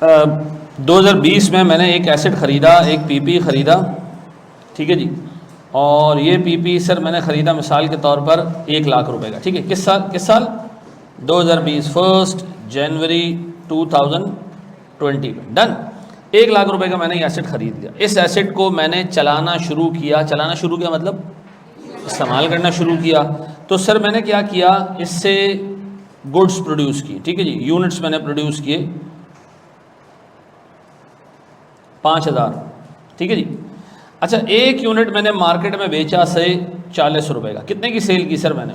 2020 में मैंने एक एसेट ख़रीदा, एक पीपी ख़रीदा, ठीक है जी। और ये पीपी सर मैंने ख़रीदा मिसाल के तौर पर 1 लाख रुपए का, ठीक है। किस साल 2020 1 जनवरी 2020 में डन। 1 लाख रुपए का मैंने ये एसेट ख़रीद लिया। इस एसेट को मैंने चलाना शुरू किया मतलब इस्तेमाल करना शुरू किया। तो सर मैंने क्या किया, इससे गुड्स प्रोड्यूस किए, ठीक है जी। यूनिट्स मैंने प्रोड्यूस किए 5000, ठीक है जी। अच्छा, एक यूनिट मैंने मार्केट में बेचा से 40 रुपए का। कितने की सेल की सर मैंने?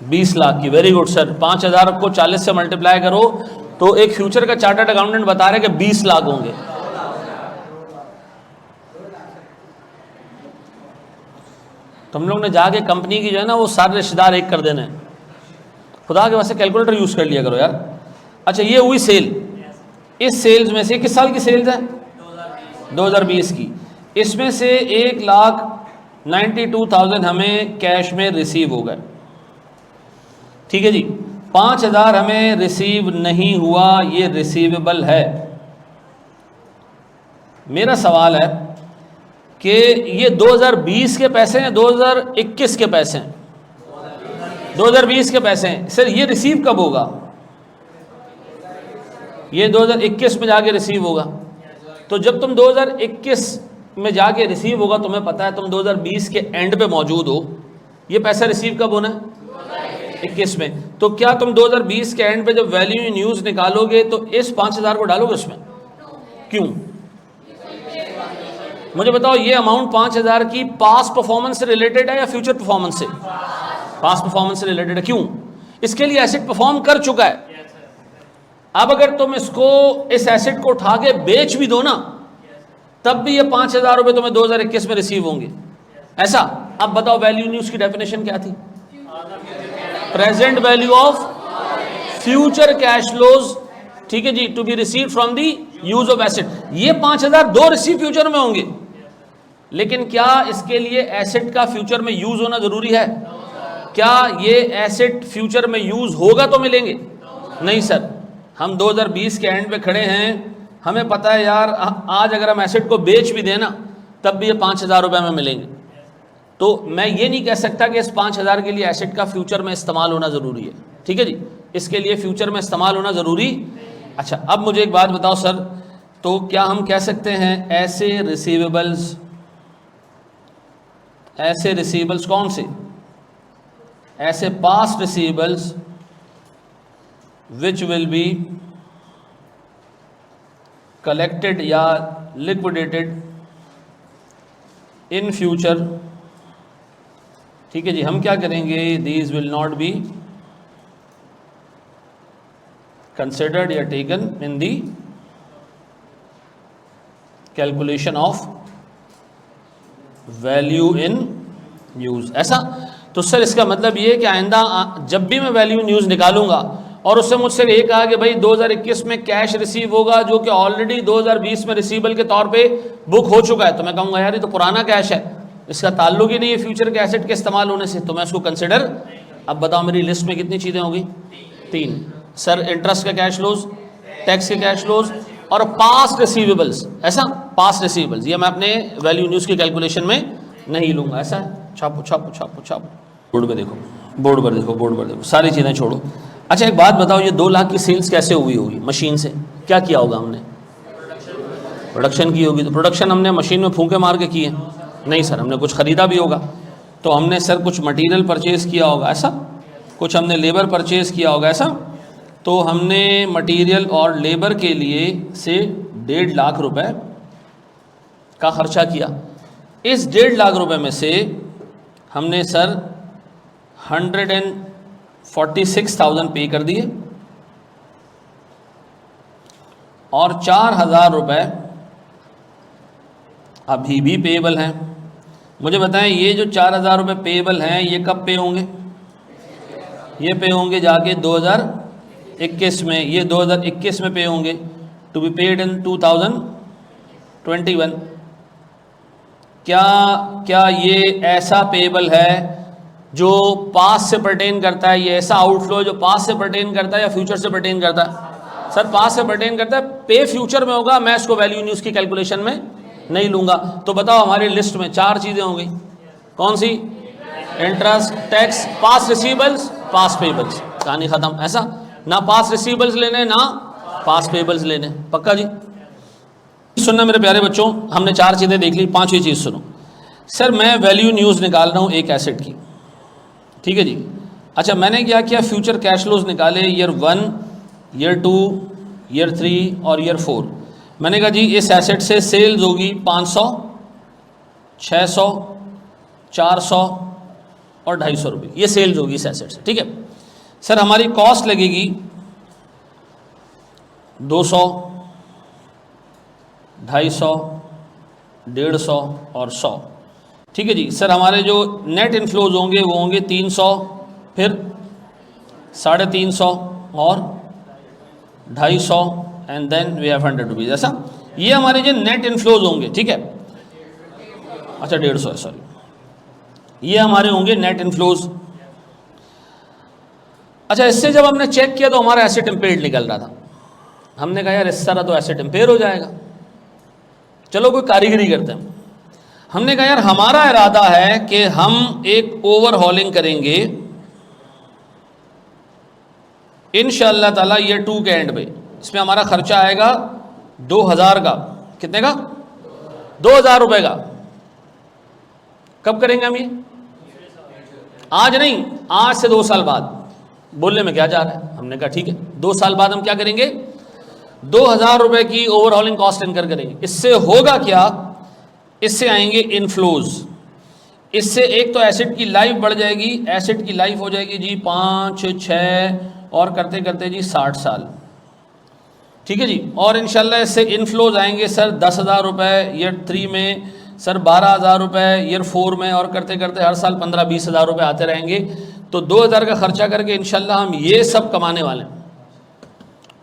20 लाख की। Very good sir. 5000 को 40 से मल्टीप्लाई करो तो एक फ्यूचर का चार्टर्ड अकाउंटेंट बता रहे कि 20 लाख होंगे। तुम लोग ने जाके कंपनी की जो है ना वो सारे रिश्तेदार एक कर देने हैं। खुदा के वास्ते कैलकुलेटर यूज कर लिया करो यार। अच्छा, ये हुई सेल। इस सेल्स में से किस साल की सेल्स है? 2020 की। इसमें से 1,92,000 हमें कैश में रिसीव हो गए, ठीक है जी। 5,000 हमें रिसीव नहीं हुआ, ये रिसीवेबल है। मेरा सवाल है कि ये 2020 के पैसे हैं 2021 के पैसे हैं? 2020 के पैसे हैं सर। ये रिसीव कब होगा? ये 2021 में जाके रिसीव होगा। तो जब तुम 2021 में जाके रिसीव होगा, तुम्हें पता है तुम 2020 के एंड पे मौजूद हो, ये पैसा रिसीव कब होना है? 21 में। तो क्या तुम 2020 के एंड पे जब वैल्यू इन यूज निकालोगे तो इस 5,000 को डालोगे उसमें? क्यों? मुझे बताओ, ये अमाउंट 5,000 की पास्ट परफॉर्मेंस से रिलेटेड है या फ्यूचर परफॉर्मेंस से? पास्ट परफॉर्मेंस से रिलेटेड है। क्यों? इसके लिए एसेट परफॉर्म कर चुका है। अब अगर तुम इस एसेट को उठा के बेच भी दो ना, तब भी ये 5,000 रुपए तुम्हें 2021 में रिसीव होंगे, ऐसा। अब बताओ वैल्यू न्यूज की डेफिनेशन क्या थी? Present value of future cash flows, ठीक है जी, to be receive from the use of asset. ये 5,000 दो रिसीव फ्यूचर में होंगे, लेकिन क्या इसके लिए एसेट का फ्यूचर में यूज होना जरूरी है? क्या ये एसेट फ्यूचर में यूज होगा तो मिलेंगे? नहीं सर। हम 2020 के एंड पे खड़े हैं, हमें पता है यार आज अगर हम एसेट को बेच भी देना तब भी ये 5,000 रुपये में मिलेंगे। तो मैं ये नहीं कह सकता कि इस 5,000 के लिए एसेट का फ्यूचर में इस्तेमाल होना ज़रूरी है, ठीक है जी। इसके लिए फ्यूचर में इस्तेमाल होना ज़रूरी। अच्छा, अब मुझे एक बात बताओ सर, तो क्या हम कह सकते हैं ऐसे रिसीवेबल्स कौन से? ऐसे past receivables which will be collected या लिक्विडेटेड इन फ्यूचर, ठीक है जी। हम क्या करेंगे, these will not be considered या taken in the calculation of value in use, ऐसा। तो सर इसका मतलब ये है कि आइंदा जब भी मैं वैल्यू इन यूज निकालूंगा और उससे मुझसे ये कहा कि भाई 2021 में कैश रिसीव होगा जो कि ऑलरेडी 2020 में रिसीवेबल के तौर पे बुक हो चुका है, तो मैं कहूँगा यार ये तो पुराना कैश है, इसका ताल्लुक ही नहीं है फ्यूचर के एसेट के इस्तेमाल होने से, तो मैं उसको कंसिडर। अब बताओ मेरी लिस्ट में कितनी चीज़ें होगी? 3 सर। इंटरेस्ट का कैश फ्लोज, टैक्स के कैश फ्लोज और पास्ट रिसीवेबल्स, ऐसा। पास्ट रिसीवेबल्स ये मैं अपने वैल्यू न्यूज़ की कैलकुलेशन में नहीं लूँगा, ऐसा है। छापो बोर्ड पर देखो, सारी चीज़ें छोड़ो। अच्छा, एक बात बताओ, ये 2 लाख की सेल्स कैसे हुई होगी? मशीन से क्या किया होगा हमने? प्रोडक्शन की होगी। तो प्रोडक्शन हमने मशीन में फूंके मार के की है? नहीं सर, हमने कुछ ख़रीदा भी होगा। तो हमने सर कुछ मटेरियल परचेज़ किया होगा, ऐसा। कुछ हमने लेबर परचेज़ किया होगा, ऐसा। तो हमने मटेरियल और लेबर के लिए से 1.5 लाख रुपए का ख़र्चा किया। इस 1.5 लाख रुपए में से हमने सर 146,000 पे कर दिए और 4,000 रुपये अभी भी पेएबल हैं। मुझे बताएं, ये जो 4,000 रुपये पेएबल हैं ये कब पे होंगे? ये पे होंगे जाके 2021 में, ये 2021 में पे होंगे, टू बी पेड इन 2021। क्या ये ऐसा पेएबल है जो पास से पर्टेन करता है? ये ऐसा आउटफ्लो जो पास से पर्टेन करता है या फ्यूचर से पर्टेन करता है? सर पास से पर्टेन करता है, पे फ्यूचर में होगा, मैं इसको वैल्यू न्यूज़ की कैलकुलेशन में नहीं लूंगा। तो बताओ हमारी लिस्ट में 4 चीज़ें हो गई, कौन सी? इंटरेस्ट, टैक्स, पास रिसीवेबल्स, पास पेबल्स, कहानी खत्म। ऐसा ना पास रिसीवेबल्स लेने ना पास पेबल्स लेने, पक्का जी? सुनना मेरे प्यारे बच्चों, हमने 4 चीज़ें देख ली, 5वीं चीज़ सुनो। सर मैं वैल्यू न्यूज़ निकाल रहा हूँ एक एसेट की, ठीक है जी। अच्छा मैंने क्या किया, फ्यूचर कैश फ्लोज निकाले, ईयर 1, ईयर 2, ईयर 3 और ईयर 4। मैंने कहा जी इस एसेट से सेल्स होगी 500, 600, 400 और 250 रुपये, ये सेल्स होगी इस एसेट से, ठीक है। सर हमारी कॉस्ट लगेगी 200, 250, 150 और 100, ठीक है जी। सर हमारे जो नेट इनफ्लोज होंगे वो होंगे 300, फिर 350 और 250 and then we have 100 rupees. ऐसा ये हमारे जो नेट इनफ्लोज होंगे, ठीक है। अच्छा 150 है, सॉरी, ये हमारे होंगे नेट इनफ्लोज। अच्छा इससे जब हमने चेक किया तो हमारा एसेट इम्पेयर्ड निकल रहा था। हमने कहा यार इस तरह तो एसेट इम्पेयर हो जाएगा, चलो कोई कारीगरी करते हैं। हमने कहा यार हमारा इरादा है कि हम एक ओवरहॉलिंग करेंगे इंशाअल्लाह ताला ईयर 2 के एंड पे। इसमें हमारा खर्चा आएगा 2000 का, कितने का? 2000 रुपए का। कब करेंगे हम ये? आज नहीं, आज से 2 साल बाद। बोलने में क्या जा रहा है? हमने कहा ठीक है 2 साल बाद हम क्या करेंगे, 2000 रुपए की ओवरहॉलिंग कॉस्ट इनकर करेंगे। इससे होगा क्या, इससे आएंगे इनफ्लोज। इससे एक तो एसेट की लाइफ बढ़ जाएगी, एसेट की लाइफ हो जाएगी जी 5, 6 और करते करते जी 60 साल, ठीक है जी। और इंशाल्लाह इससे इनफ्लोज आएंगे सर 10,000 रुपये ईयर 3 में, सर 12,000 रुपये ईयर 4 में, और करते करते हर साल 15-20 हज़ार रुपये आते रहेंगे। तो 2000 का खर्चा करके इंशाल्लाह हम ये सब कमाने वाले हैं।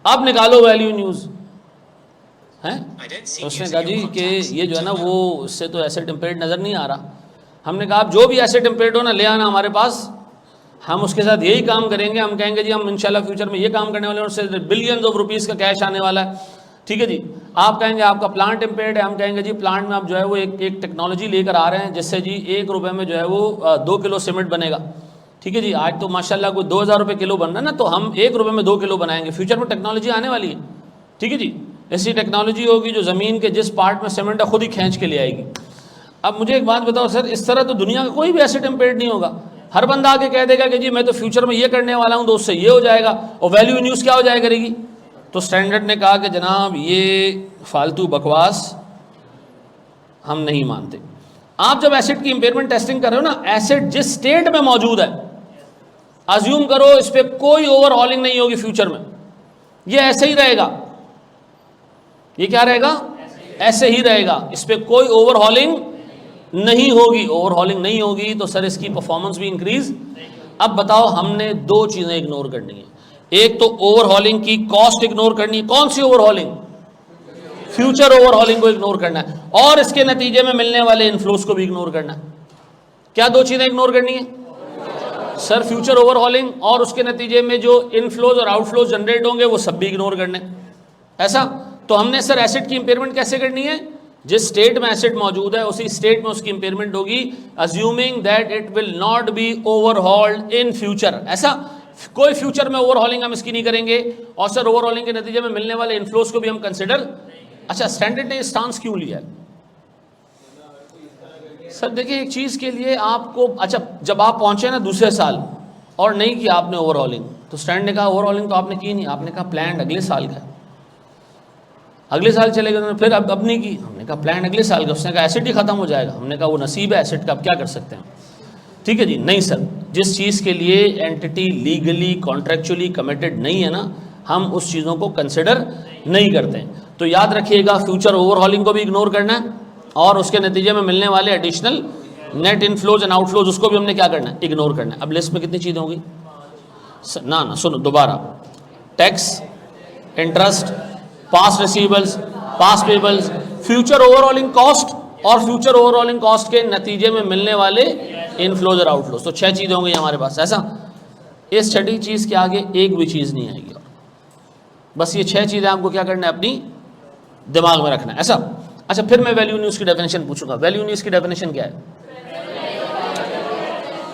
अब निकालो वैल्यू न्यूज़ हैं। तो उसने कहा जी कि ये जो है ना वो इससे तो एसेट इम्पेयर्ड नज़र नहीं आ रहा। हमने कहा आप जो भी एसेट इम्पेयर्ड हो ना ले आना हमारे पास, हम उसके साथ यही काम करेंगे। हम कहेंगे जी हम इंशाल्लाह फ्यूचर में ये काम करने वाले हैं, उससे बिलियंस ऑफ रुपीज़ का कैश आने वाला है, ठीक है जी। आप कहेंगे आपका प्लांट इम्पेयर्ड है, हम कहेंगे जी प्लांट में आप जो है वो एक टेक्नोलॉजी लेकर आ रहे हैं जिससे जी 1 रुपये में जो है वो 2 किलो सीमेंट बनेगा, ठीक है जी। आज तो माशाल्लाह कोई 2000 रुपये किलो बन रहा है ना, तो हम 1 रुपये में 2 किलो बनाएंगे। फ्यूचर में टेक्नोलॉजी आने वाली है, ठीक है जी। ऐसी टेक्नोलॉजी होगी जो ज़मीन के जिस पार्ट में सीमेंट है खुद ही खींच के ले आएगी। अब मुझे एक बात बताओ सर, इस तरह तो दुनिया का कोई भी एसेट इम्पेयर्ड नहीं होगा। हर बंदा आके कह देगा कि जी मैं तो फ्यूचर में ये करने वाला हूँ तो उससे ये हो जाएगा, और वैल्यू न्यूज़ क्या हो जाया करेगी। तो स्टैंडर्ड ने कहा कि जनाब ये फालतू बकवास हम नहीं मानते। आप जब एसेट की इम्पेयरमेंट टेस्टिंग कर रहे हो ना, एसेट जिस स्टेट में मौजूद है, अज्यूम करो इस पर कोई ओवरहॉलिंग नहीं होगी फ्यूचर में, ये ऐसे ही रहेगा। ये क्या रहेगा? ऐसे ही रहेगा, इस पर कोई ओवरहॉलिंग नहीं होगी। ओवरहॉलिंग नहीं होगी तो सर इसकी परफॉर्मेंस भी इंक्रीज। अब बताओ हमने 2 चीज़ें इग्नोर करनी है। एक तो ओवरहॉलिंग की कॉस्ट इग्नोर करनी है। कौन सी ओवरहॉलिंग? फ्यूचर ओवरहॉलिंग को इग्नोर करना है, और इसके नतीजे में मिलने वाले इनफ्लोज को भी इग्नोर करना है। क्या 2 चीज़ें इग्नोर करनी है सर? फ्यूचर ओवरहॉलिंग और उसके नतीजे में जो इनफ्लोज और आउटफ्लोज जनरेट होंगे वो सब भी इग्नोर करने। ऐसा तो हमने सर एसेट की इंपेयरमेंट कैसे करनी है? जिस स्टेट में एसेट मौजूद है उसी स्टेट में उसकी इंपेयरमेंट होगी, assuming that it will not B overhauled in future. ऐसा कोई फ्यूचर में ओवरहॉलिंग हम इसकी नहीं करेंगे, और सर ओवरहॉलिंग के नतीजे में मिलने वाले इनफ्लोज को भी हम कंसिडर। अच्छा स्टैंडर्ड ने स्टांस क्यों लिया है सर? देखिए एक चीज़ के लिए आपको, अच्छा जब आप पहुंचे ना दूसरे साल और नहीं किया आपने ओवरहॉलिंग, तो स्टैंड ने कहा ओवरहॉलिंग तो आपने की नहीं, आपने कहा प्लान अगले साल का, अगले साल चलेगा। तो फिर अब नहीं की, हमने कहा प्लान अगले साल का। उसने कहा एसेट ही खत्म हो जाएगा। हमने कहा वो नसीब है एसेट का, अब क्या कर सकते हैं, ठीक है जी। नहीं सर, जिस चीज़ के लिए एंटिटी लीगली कॉन्ट्रेक्चुअली कमिटेड नहीं है ना, हम उस चीज़ों को कंसिडर नहीं करते हैं। तो याद रखिएगा फ्यूचर ओवरहॉलिंग को भी इग्नोर करना है, और उसके नतीजे में मिलने वाले additional net inflows and outflows उसको भी हमने क्या करना है? इग्नोर करना है। अब लिस्ट में कितनी चीज़ें होंगी ना सुनो दोबारा, tax, interest, past receivables, past payables, future overhauling cost, और फ्यूचर ओवरऑलिंग कॉस्ट के नतीजे में मिलने वाले इनफ्लोज और आउटफ्लोज। तो 6 चीज़ें होंगी हमारे पास। ऐसा इस छठी चीज़ के आगे एक भी चीज़ नहीं आएगी। बस ये 6 चीज़ें आपको क्या करना है, अपनी दिमाग में रखना है, ऐसा। अच्छा, फिर मैं वैल्यू न्यूज़ की डेफिनेशन पूछूंगा। वैल्यू न्यूज़ की डेफिनेशन क्या है?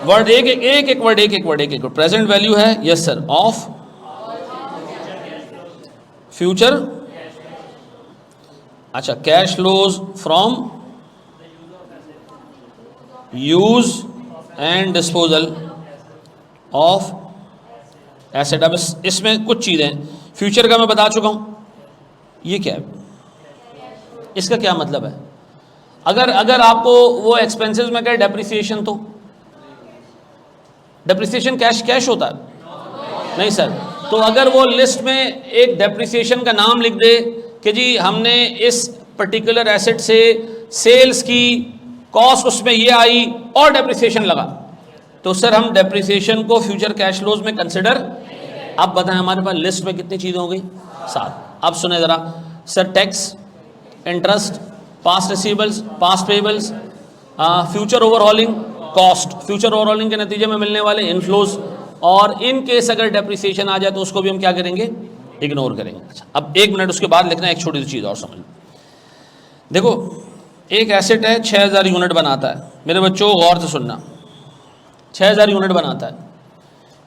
वर्ड एक वर्ड। प्रेजेंट वैल्यू है, यस सर, ऑफ फ्यूचर, अच्छा, cash flows from use and disposal of asset. अब इसमें कुछ चीज़ें, फ्यूचर का मैं बता चुका हूं, ये क्या है, इसका क्या मतलब है? अगर आपको वो एक्सपेंसेस में कहे डेप्रिसिएशन, तो डेप्रिसिएशन कैश होता है? नहीं सर। तो अगर वो लिस्ट में एक डेप्रिसिएशन का नाम लिख दे कि जी हमने इस पर्टिकुलर एसेट से सेल्स की कॉस्ट उसमें ये आई और डेप्रिसिएशन लगा, तो सर हम डेप्रिसिएशन को फ्यूचर कैश फ्लोज में कंसिडर। अब बताएं हमारे पास लिस्ट में कितनी चीज़ें हो गई? 7। अब सुने ज़रा sir, tax, interest, past receivables, past payables, future overhauling cost, future overhauling के नतीजे में मिलने वाले इनफ्लोज, और इन केस अगर डेप्रिसिएशन आ जाए तो उसको भी हम क्या करेंगे? इग्नोर करेंगे। अच्छा, अब 1 मिनट उसके बाद लिखना है एक छोटी सी चीज़ और समझ लो। देखो, एक एसेट है 6000 यूनिट बनाता है, मेरे बच्चों गौर से सुनना, 6000 यूनिट बनाता है।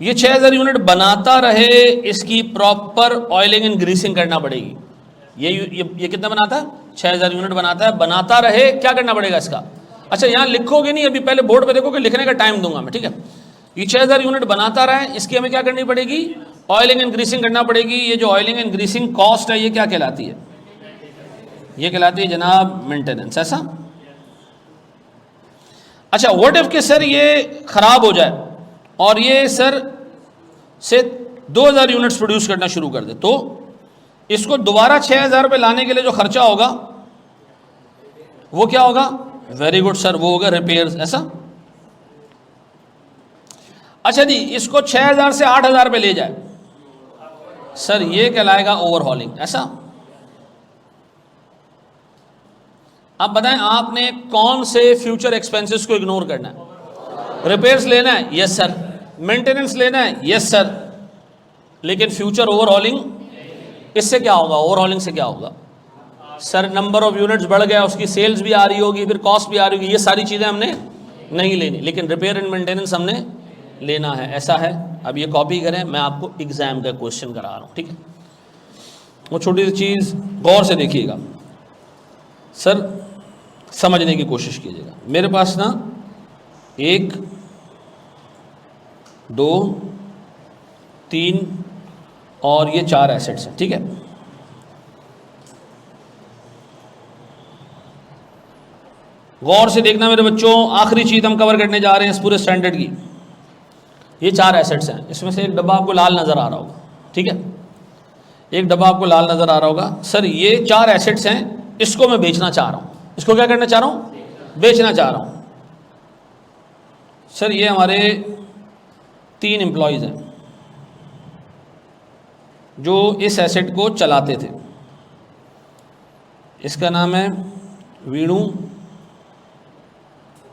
ये 6000 यूनिट बनाता रहे, इसकी प्रॉपर ऑयलिंग एंड ग्रीसिंग करना पड़ेगी। ये कितना बनाता है? 6000 यूनिट बनाता है, बनाता रहे, क्या करना पड़ेगा इसका? अच्छा, यहाँ लिखोगे नहीं, अभी पहले बोर्ड पे देखोगे, लिखने का टाइम दूंगा मैं, ठीक है? ये 6000 यूनिट बनाता रहे, इसकी हमें क्या करनी पड़ेगी? ऑयलिंग एंड ग्रीसिंग करना पड़ेगी। ये जो ऑयलिंग एंड ग्रीसिंग कॉस्ट है, ये क्या कहलाती है? ये कहलाती है जनाब मेंटेनेंस, ऐसा। अच्छा, व्हाट इफ के सर ये खराब हो जाए और ये सर से 2000 यूनिट्स प्रोड्यूस करना शुरू कर दे, तो इसको दोबारा 6000 रुपये लाने के लिए जो खर्चा होगा वो क्या होगा? वेरी गुड सर, वो होगा रिपेयर्स, ऐसा। अच्छा जी, इसको 6000 से 8000 रुपये ले जाए, सर ये कहलाएगा ओवरहॉलिंग, ऐसा। अब बताएं आपने कौन से फ्यूचर एक्सपेंसेस को इग्नोर करना है? रिपेयर्स लेना है, यस सर। मेंटेनेंस लेना है, यस सर। लेकिन फ्यूचर ओवरहॉलिंग, इससे क्या होगा? ओवरहॉलिंग से क्या होगा? सर नंबर ऑफ यूनिट्स बढ़ गया, उसकी सेल्स भी आ रही होगी, फिर कॉस्ट भी आ रही होगी, ये सारी चीज़ें हमने नहीं लेनी, लेकिन रिपेयर एंड मेंटेनेंस हमने लेना है, ऐसा है। अब ये कॉपी करें, मैं आपको एग्जाम का क्वेश्चन करा रहा हूँ, ठीक है? वो छोटी सी चीज़ गौर से देखिएगा सर, समझने की कोशिश कीजिएगा। मेरे पास ना 1 2 3 और ये 4 एसेट्स हैं, ठीक है? गौर से देखना मेरे बच्चों, आखिरी चीज़ हम कवर करने जा रहे हैं इस पूरे स्टैंडर्ड की। ये 4 एसेट्स हैं, इसमें से एक डब्बा आपको लाल नज़र आ रहा होगा, ठीक है? एक डब्बा आपको लाल नज़र आ रहा होगा। सर ये 4 एसेट्स हैं, इसको मैं बेचना चाह रहा हूँ। इसको क्या करना चाह रहा हूँ? बेचना चाह रहा हूँ। सर ये हमारे 3 एम्प्लॉयज़ हैं जो इस एसेट को चलाते थे। इसका नाम है वीणु,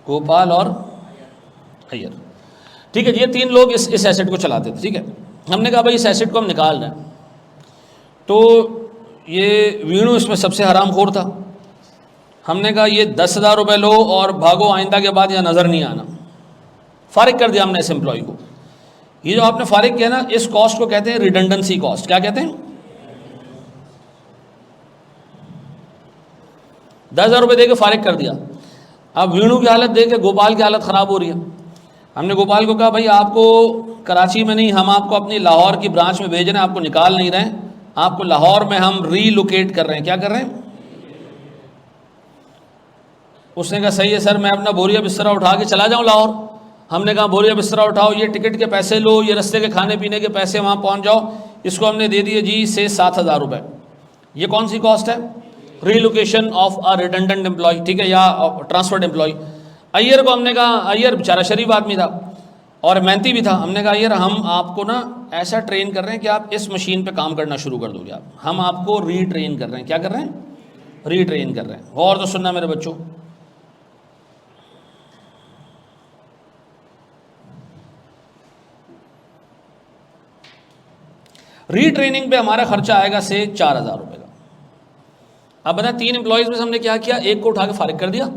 गोपाल और अय्यर, ठीक है? ये 3 लोग इस एसेट को चलाते थे, ठीक है? हमने कहा भाई इस एसेट को हम निकाल रहे हैं, तो ये वीणु इसमें सबसे हरामखोर था। हमने कहा ये 10,000 रुपये लो और भागो, आइंदा के बाद यहाँ नज़र नहीं आना। फारिग कर दिया हमने इस एम्प्लॉय को। ये जो आपने फारिग किया ना, इस कॉस्ट को कहते हैं रिडंडेंसी कॉस्ट। क्या कहते हैं? 10,000 रुपये दे के फारिग कर दिया। अब वीणु की हालत देख के गोपाल की हालत ख़राब हो रही है। हमने गोपाल को कहा भाई आपको कराची में नहीं, हम आपको अपनी लाहौर की ब्रांच में भेज रहे हैं, आपको निकाल नहीं रहे हैं, आपको लाहौर में हम रीलोकेट कर रहे हैं। क्या कर रहे हैं? उसने कहा सही है सर, मैं अपना बोरिया बिस्तरा उठा के चला जाऊं लाहौर। हमने कहा बोरिया बिस्तरा उठाओ, ये टिकट के पैसे लो, ये रास्ते के खाने पीने के पैसे, वहाँ पहुँच जाओ। इसको हमने दे दिए जी से 7,000 रुपये। ये कौन सी कॉस्ट है? Relocation of a redundant employee, ठीक है, या ट्रांसफर्ड एम्प्लॉय। अय्यर को हमने कहा, अय्यर बेचारा शरीफ आदमी था और मेहनती भी था। हमने कहा अय्यर हम आपको ना ऐसा ट्रेन कर रहे हैं कि आप इस मशीन पे काम करना शुरू कर दोगे। आप, हम आपको रीट्रेन कर रहे हैं। क्या कर रहे हैं? रीट्रेन कर रहे हैं। और तो सुनना मेरे बच्चों, रीट्रेनिंग पे हमारा खर्चा आएगा से 4,000 रुपये का। अब बताएं 3 एम्प्लॉयज़ में हमने क्या किया, एक को उठा के फारिग कर दिया,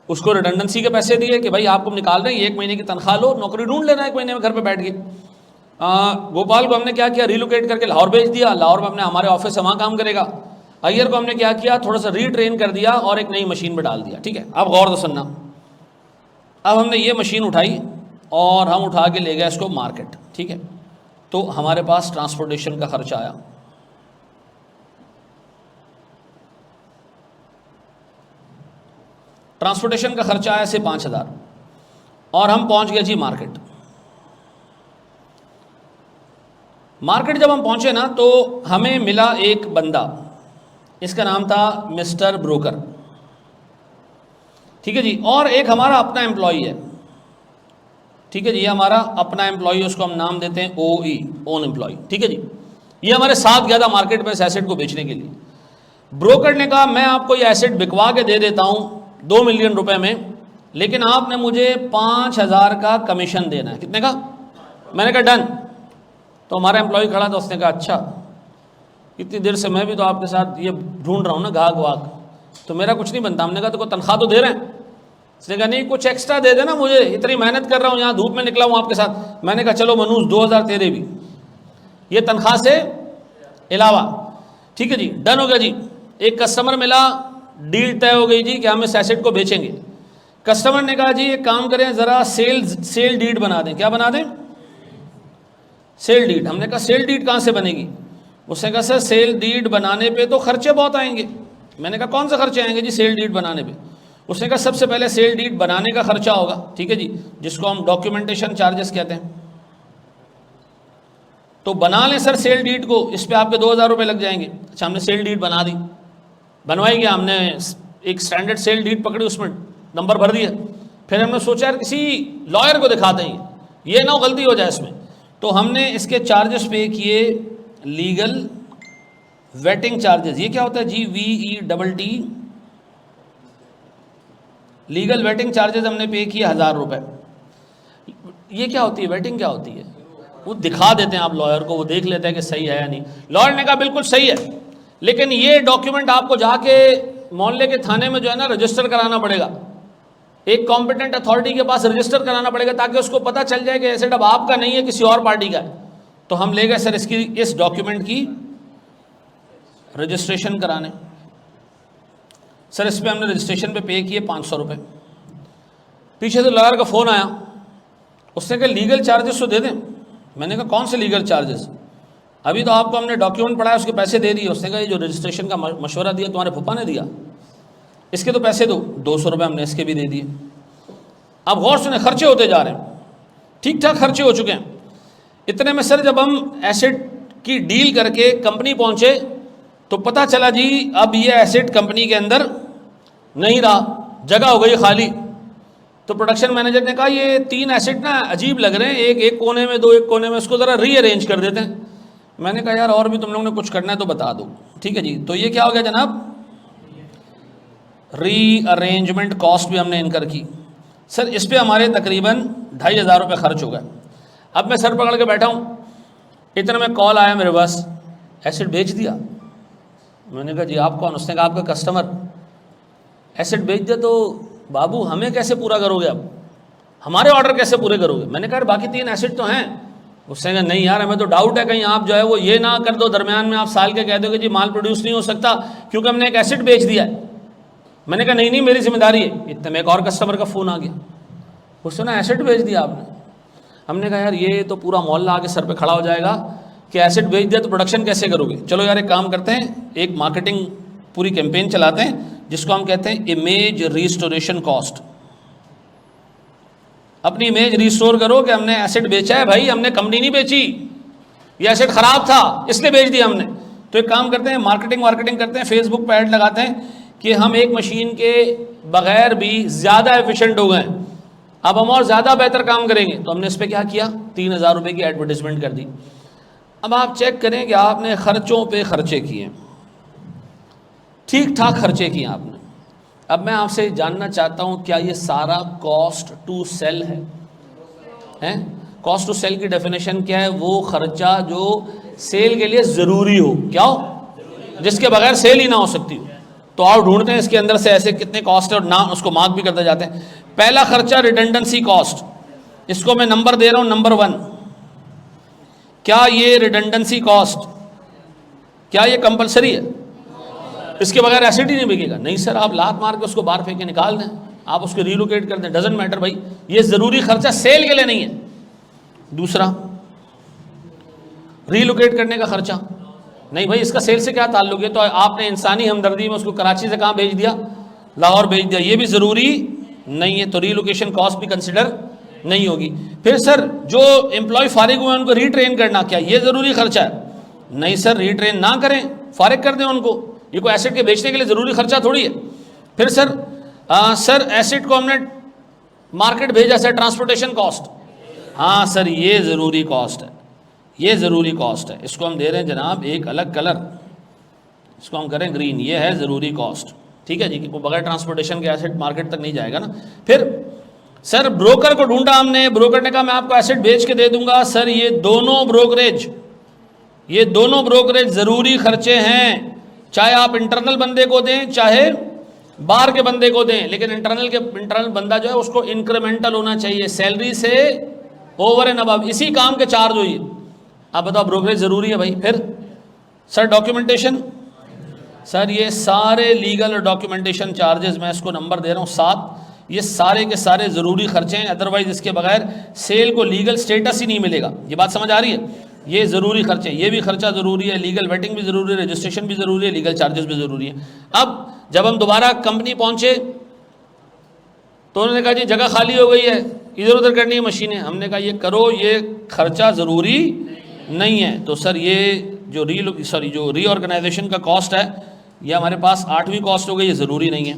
उसको रिडंडेंसी के पैसे दिए कि भाई आपको निकाल रहे हैं, 1 महीने की तनख्वाह लो, नौकरी ढूंढ लेना 1 महीने में घर पे बैठ के। गोपाल को हमने क्या किया, रिलोकेट करके लाहौर भेज दिया, लाहौर में हमने हमारे ऑफिस से वहाँ काम करेगा। अय्यर को हमने क्या किया, थोड़ा सा रीट्रेन कर दिया और एक नई मशीन में डाल दिया। ठीक है, अब गौर से सुनना। अब हमने ये मशीन उठाई और हम उठा के ले गए इसको मार्केट। ठीक है, तो हमारे पास ट्रांसपोर्टेशन का खर्चा आया, ट्रांसपोर्टेशन का खर्चा आया से 5,000 और हम पहुंच गए जी मार्केट। मार्केट जब हम पहुंचे ना तो हमें मिला एक बंदा, इसका नाम था मिस्टर ब्रोकर। ठीक है जी, और एक हमारा अपना एम्प्लॉई है। ठीक है जी, ये हमारा अपना एम्प्लॉई, उसको हम नाम देते हैं OE, ओन एम्प्लॉई। ठीक है जी, ये हमारे साथ गया था मार्केट में इस एसेट को बेचने के लिए। ब्रोकर ने कहा मैं आपको ये एसेट बिकवा के दे देता हूँ 2 मिलियन रुपए में, लेकिन आपने मुझे 5,000 का कमीशन देना है। कितने का? मैंने कहा डन। तो हमारा एम्प्लॉय खड़ा था, उसने कहा अच्छा, इतनी देर से मैं भी तो आपके साथ ये ढूंढ रहा हूँ ना गाहक वाहक, तो मेरा कुछ नहीं बनता। हमने कहा तो तनख्वाह तो दे रहे हैं। उसने कहा नहीं, कुछ एक्स्ट्रा दे देना मुझे, इतनी मेहनत कर रहा हूँ, यहाँ धूप में निकला हूँ आपके साथ। मैंने कहा चलो मनूस 2,000 तेरे भी, ये तनख्वाह से अलावा। ठीक है जी, डन हो गया जी। एक कस्टमर मिला, डील तय हो गई जी कि हम इस एसेट को बेचेंगे। कस्टमर ने कहा जी एक काम करें, ज़रा सेल डीड बना दें। क्या बना दें? Sale deed. हमने कहा सेल डीड कहाँ से बनेगी? उसने कहा सर सेल डीड बनाने पे तो खर्चे बहुत आएंगे। मैंने कहा कौन सा खर्चे आएंगे जी सेल डीड बनाने पे? उसने कहा सबसे पहले सेल डीड बनाने का खर्चा होगा। ठीक है जी, जिसको हम डॉक्यूमेंटेशन चार्जेस कहते हैं। तो बना लें सर सेल डीड को, इस पे आपके 2,000 रुपये लग जाएंगे। अच्छा, हमने सेल डीड बना दी, बनवाई गया, हमने एक स्टैंडर्ड सेल डीड पकड़ी, उसमें नंबर भर दिया। फिर हमने सोचा यार किसी लॉयर को दिखाते हैं, ये ना गलती हो जाए इसमें। तो हमने इसके चार्जेस पे किए, लीगल वेटिंग चार्जेस। ये क्या होता है जी? VETT, लीगल वेटिंग चार्जेस हमने पे किए 1,000 रुपये। ये क्या होती है? वेटिंग क्या होती है? वो दिखा देते हैं आप लॉयर को, वो देख लेते हैं कि सही है या नहीं। लॉयर ने कहा बिल्कुल सही है, लेकिन ये डॉक्यूमेंट आपको जाके मोहल्ले के थाने में जो है ना रजिस्टर कराना पड़ेगा, एक कॉम्पिटेंट अथॉरिटी के पास रजिस्टर कराना पड़ेगा, ताकि उसको पता चल जाए कि एसेट अब आपका नहीं है, किसी और पार्टी का है। तो हम ले गए सर इसकी, इस डॉक्यूमेंट की रजिस्ट्रेशन कराने। सर इस पर हमने रजिस्ट्रेशन पे किए 500 रुपये। पीछे से लॉयर का फ़ोन आया, उसने कहा लीगल चार्जेस तो दे दें। मैंने कहा कौन से लीगल चार्जेस? अभी तो आपको हमने डॉक्यूमेंट पढ़ाया, उसके पैसे दे दिए। उसने कहा ये जो रजिस्ट्रेशन का मशवरा दिया तुम्हारे फूफा ने दिया, इसके तो पैसे दो। 200 रुपये हमने इसके भी दे दिए। अब गौर सुने, खर्चे होते जा रहे हैं, ठीक ठाक खर्चे हो चुके हैं। इतने में सर जब हम एसेट की डील करके कंपनी पहुंचे तो पता चला जी अब ये एसेट कंपनी के अंदर नहीं रहा, जगह हो गई खाली। तो प्रोडक्शन मैनेजर ने कहा ये 3 एसेट ना अजीब लग रहे हैं, एक कोने में, 2 एक कोने में, इसको ज़रा रीअरेंज कर देते हैं। मैंने कहा यार और भी तुम लोगों ने कुछ करना है तो बता दो। ठीक है जी, तो ये क्या हो गया जनाब? रीअरेंजमेंट कॉस्ट भी हमने इनकर की। सर इस पे हमारे तकरीबन 2,500 रुपये खर्च हो गए। अब मैं सर पकड़ के बैठा हूँ, इतने में कॉल आया मेरे पास, एसेट बेच दिया। मैंने कहा जी आप कौन? उसने कहा आपका कस्टमर। एसेट बेच दिया तो बाबू हमें कैसे पूरा करोगे? अब हमारे ऑर्डर कैसे पूरे करोगे? मैंने कहा बाकी 3 एसेट तो हैं। उसने कहा नहीं यार हमें तो डाउट है कहीं आप जो है वो ये ना कर दो, दरमियान में आप साल के कह दोगे जी माल प्रोड्यूस नहीं हो सकता क्योंकि हमने एक एसेट बेच दिया है। मैंने कहा नहीं मेरी जिम्मेदारी है। इतने में एक और कस्टमर का फ़ोन आ गया, उसने ना एसेट बेच दिया आपने। हमने कहा यार ये तो पूरा मोहल्ला आके सर पे खड़ा हो जाएगा कि एसेट बेच दिया तो प्रोडक्शन कैसे करोगे? चलो यार एक काम करते हैं, एक मार्केटिंग पूरी कैंपेन चलाते हैं जिसको हम कहते हैं इमेज रिस्टोरेशन कॉस्ट। अपनी इमेज रिस्टोर करो कि हमने एसेट बेचा है, भाई हमने कंपनी नहीं बेची, ये एसेट खराब था इसलिए बेच दिया हमने। तो एक काम करते हैं, मार्केटिंग करते हैं, फेसबुक पर ऐड लगाते हैं कि हम एक मशीन के बगैर भी ज़्यादा एफिशिएंट हो गए, अब हम और ज़्यादा बेहतर काम करेंगे। तो हमने इस पर क्या किया, 3,000 रुपये की एडवर्टाइजमेंट कर दी। अब आप चेक करें कि आपने खर्चों पे खर्चे किए, ठीक ठाक खर्चे किए आपने। अब मैं आपसे जानना चाहता हूं क्या ये सारा कॉस्ट टू सेल है? कॉस्ट टू सेल की डेफिनेशन क्या है? वो खर्चा जो सेल के लिए ज़रूरी हो, क्या हो, जिसके बगैर सेल ही ना हो सकती हो। तो आप ढूंढते हैं इसके अंदर से ऐसे कितने कॉस्ट है और नाम उसको मार्क भी करते जाते हैं। पहला खर्चा रिडंडेंसी कॉस्ट, इसको मैं नंबर दे रहा हूं नंबर 1। क्या ये रिडंडेंसी कॉस्ट, क्या ये कंपलसरी है? इसके बगैर एसेट ही नहीं बिकेगा। नहीं सर, आप लात मार के उसको बाहर फेंक के निकाल दें, आप उसको रीलोकेट कर दें, डजेंट मैटर भाई, ये ज़रूरी खर्चा सेल के लिए नहीं है। दूसरा, रीलोकेट करने का खर्चा, नहीं भाई इसका सेल से क्या ताल्लुक है, तो आपने इंसानी हमदर्दी में उसको कराची से कहाँ भेज दिया, लाहौर भेज दिया, ये भी ज़रूरी नहीं है, तो रीलोकेशन कॉस्ट भी कंसिडर नहीं होगी। फिर सर जो एम्प्लॉय फारिग हुए उनको रीट्रेन करना, क्या ये ज़रूरी खर्चा है? नहीं सर, रीट्रेन ना करें, फारिग कर दें उनको, ये कोई एसेट के बेचने के लिए ज़रूरी खर्चा थोड़ी है। फिर सर एसेट को हमने मार्केट भेजा सर, ट्रांसपोर्टेशन कॉस्ट, हाँ सर ये ज़रूरी कॉस्ट है, ये ज़रूरी कॉस्ट है, इसको हम दे रहे हैं जनाब एक अलग कलर, इसको हम करें ग्रीन, ये है ज़रूरी कॉस्ट, ठीक है जी, क्योंकि बगैर ट्रांसपोर्टेशन के एसेट मार्केट तक नहीं जाएगा ना। फिर सर ब्रोकर को ढूंढा हमने, ब्रोकर ने कहा मैं आपको एसेट बेच के दे दूंगा। सर ये दोनों ब्रोकरेज ज़रूरी खर्चे हैं, चाहे आप इंटरनल बंदे को दें चाहे बाहर के बंदे को दें, लेकिन इंटरनल बंदा जो है उसको इंक्रीमेंटल होना चाहिए, सैलरी से ओवर एंड अबव, इसी काम के चार्ज हुई। आप बताओ ब्रोकरेज ज़रूरी है भाई। फिर सर डॉक्यूमेंटेशन, सर ये सारे लीगल और डॉक्यूमेंटेशन चार्जेस मैं इसको नंबर दे रहा हूँ 7, ये सारे के सारे ज़रूरी खर्चे हैं, अदरवाइज इसके बगैर सेल को लीगल स्टेटस ही नहीं मिलेगा। ये बात समझ आ रही है? ये ज़रूरी खर्चे, ये भी खर्चा ज़रूरी है, लीगल वेटिंग भी ज़रूरी है, रजिस्ट्रेशन भी ज़रूरी है, लीगल चार्जेस भी ज़रूरी है। अब जब हम दोबारा कंपनी पहुँचे तो उन्होंने कहा जी जगह खाली हो गई है, इधर उधर करनी है मशीनें। हमने कहा ये करो, ये खर्चा ज़रूरी नहीं है। तो सर ये जो रीऑर्गेनाइजेशन का कॉस्ट है, ये हमारे पास 8वीं कॉस्ट हो गई, ये ज़रूरी नहीं है।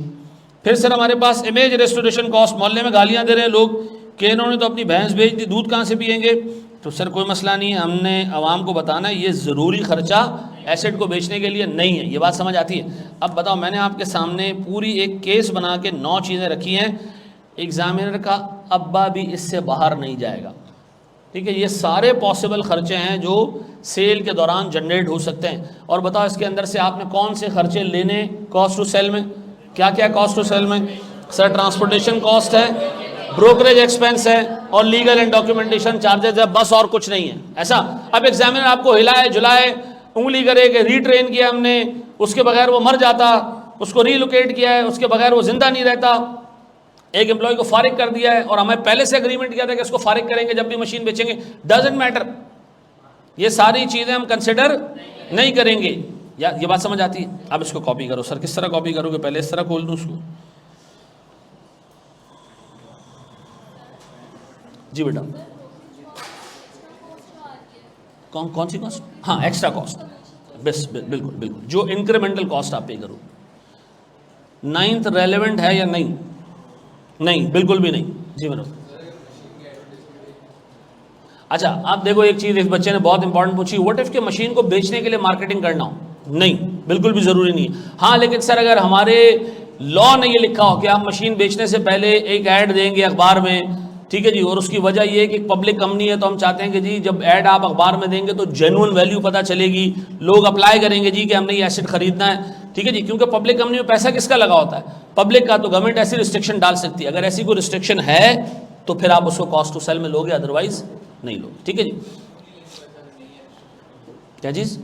फिर सर हमारे पास इमेज रेस्टोरेशन कॉस्ट, मोहल्ले में गालियाँ दे रहे हैं लोग कि इन्होंने तो अपनी भैंस बेच दी, दूध कहाँ से पियेंगे। तो सर कोई मसला नहीं है, हमने आवाम को बताना है ये ज़रूरी खर्चा एसेट को बेचने के लिए नहीं है। ये बात समझ आती है? अब बताओ, मैंने आपके सामने पूरी एक केस बना के 9 चीज़ें रखी हैं, एग्ज़ामिनर का अब्बा भी इससे बाहर नहीं जाएगा, ठीक है। ये सारे पॉसिबल खर्चे हैं जो सेल के दौरान जनरेट हो सकते हैं। और बताओ इसके अंदर से आपने कौन से खर्चे लेने कॉस्ट टू सेल में, क्या क्या कॉस्ट टू सेल में? सर ट्रांसपोर्टेशन कॉस्ट है, ब्रोकरेज एक्सपेंस है और लीगल एंड डॉक्यूमेंटेशन चार्जेस है, बस और कुछ नहीं है। ऐसा अब एग्जामिनर आपको हिलाए जुलाए उंगली करे कि रीट्रेन किया हमने, उसके बगैर वो मर जाता, उसको रीलोकेट किया है, उसके बगैर वो जिंदा नहीं रहता, एक एम्प्लॉय को फारिग कर दिया है और हमें पहले से एग्रीमेंट किया था कि इसको फारिग करेंगे जब भी मशीन बेचेंगे, डजंट मैटर, ये सारी चीज़ें हम कंसिडर नहीं करेंगे। या ये बात समझ आती है? अब इसको कॉपी करो। सर किस तरह कॉपी करोगे? पहले इस तरह खोल दूँ उसको। जी बेटा, कौन सी कॉस्ट? हाँ एक्स्ट्रा कॉस्ट, बस बिल्कुल बिल्कुल, जो इंक्रीमेंटल कॉस्ट आप पे करो। 9th रेलेवेंट है या नहीं? नहीं, बिल्कुल भी नहीं। जी मैडम। अच्छा आप देखो एक चीज़, इस बच्चे ने बहुत इंपॉर्टेंट पूछी, व्हाट इफ के मशीन को बेचने के लिए मार्केटिंग करना हो? नहीं, बिल्कुल भी ज़रूरी नहीं है। हाँ लेकिन सर अगर हमारे लॉ ने ये लिखा हो कि आप मशीन बेचने से पहले एक ऐड देंगे अखबार में, ठीक है जी, और उसकी वजह ये है कि पब्लिक कंपनी है तो हम चाहते हैं कि जी जब ऐड आप अखबार में देंगे तो जेन्युइन वैल्यू पता चलेगी, लोग अप्लाई करेंगे जी कि हमने ये एसेट खरीदना है, ठीक है जी, क्योंकि पब्लिक कंपनी में पैसा किसका लगा होता है? पब्लिक का। तो गवर्नमेंट ऐसी रिस्ट्रिक्शन डाल सकती है, अगर ऐसी कोई रिस्ट्रिक्शन है तो फिर आप उसको कॉस्ट टू सेल में लोगे, अदरवाइज नहीं लोगे, ठीक है जी। क्या चीज़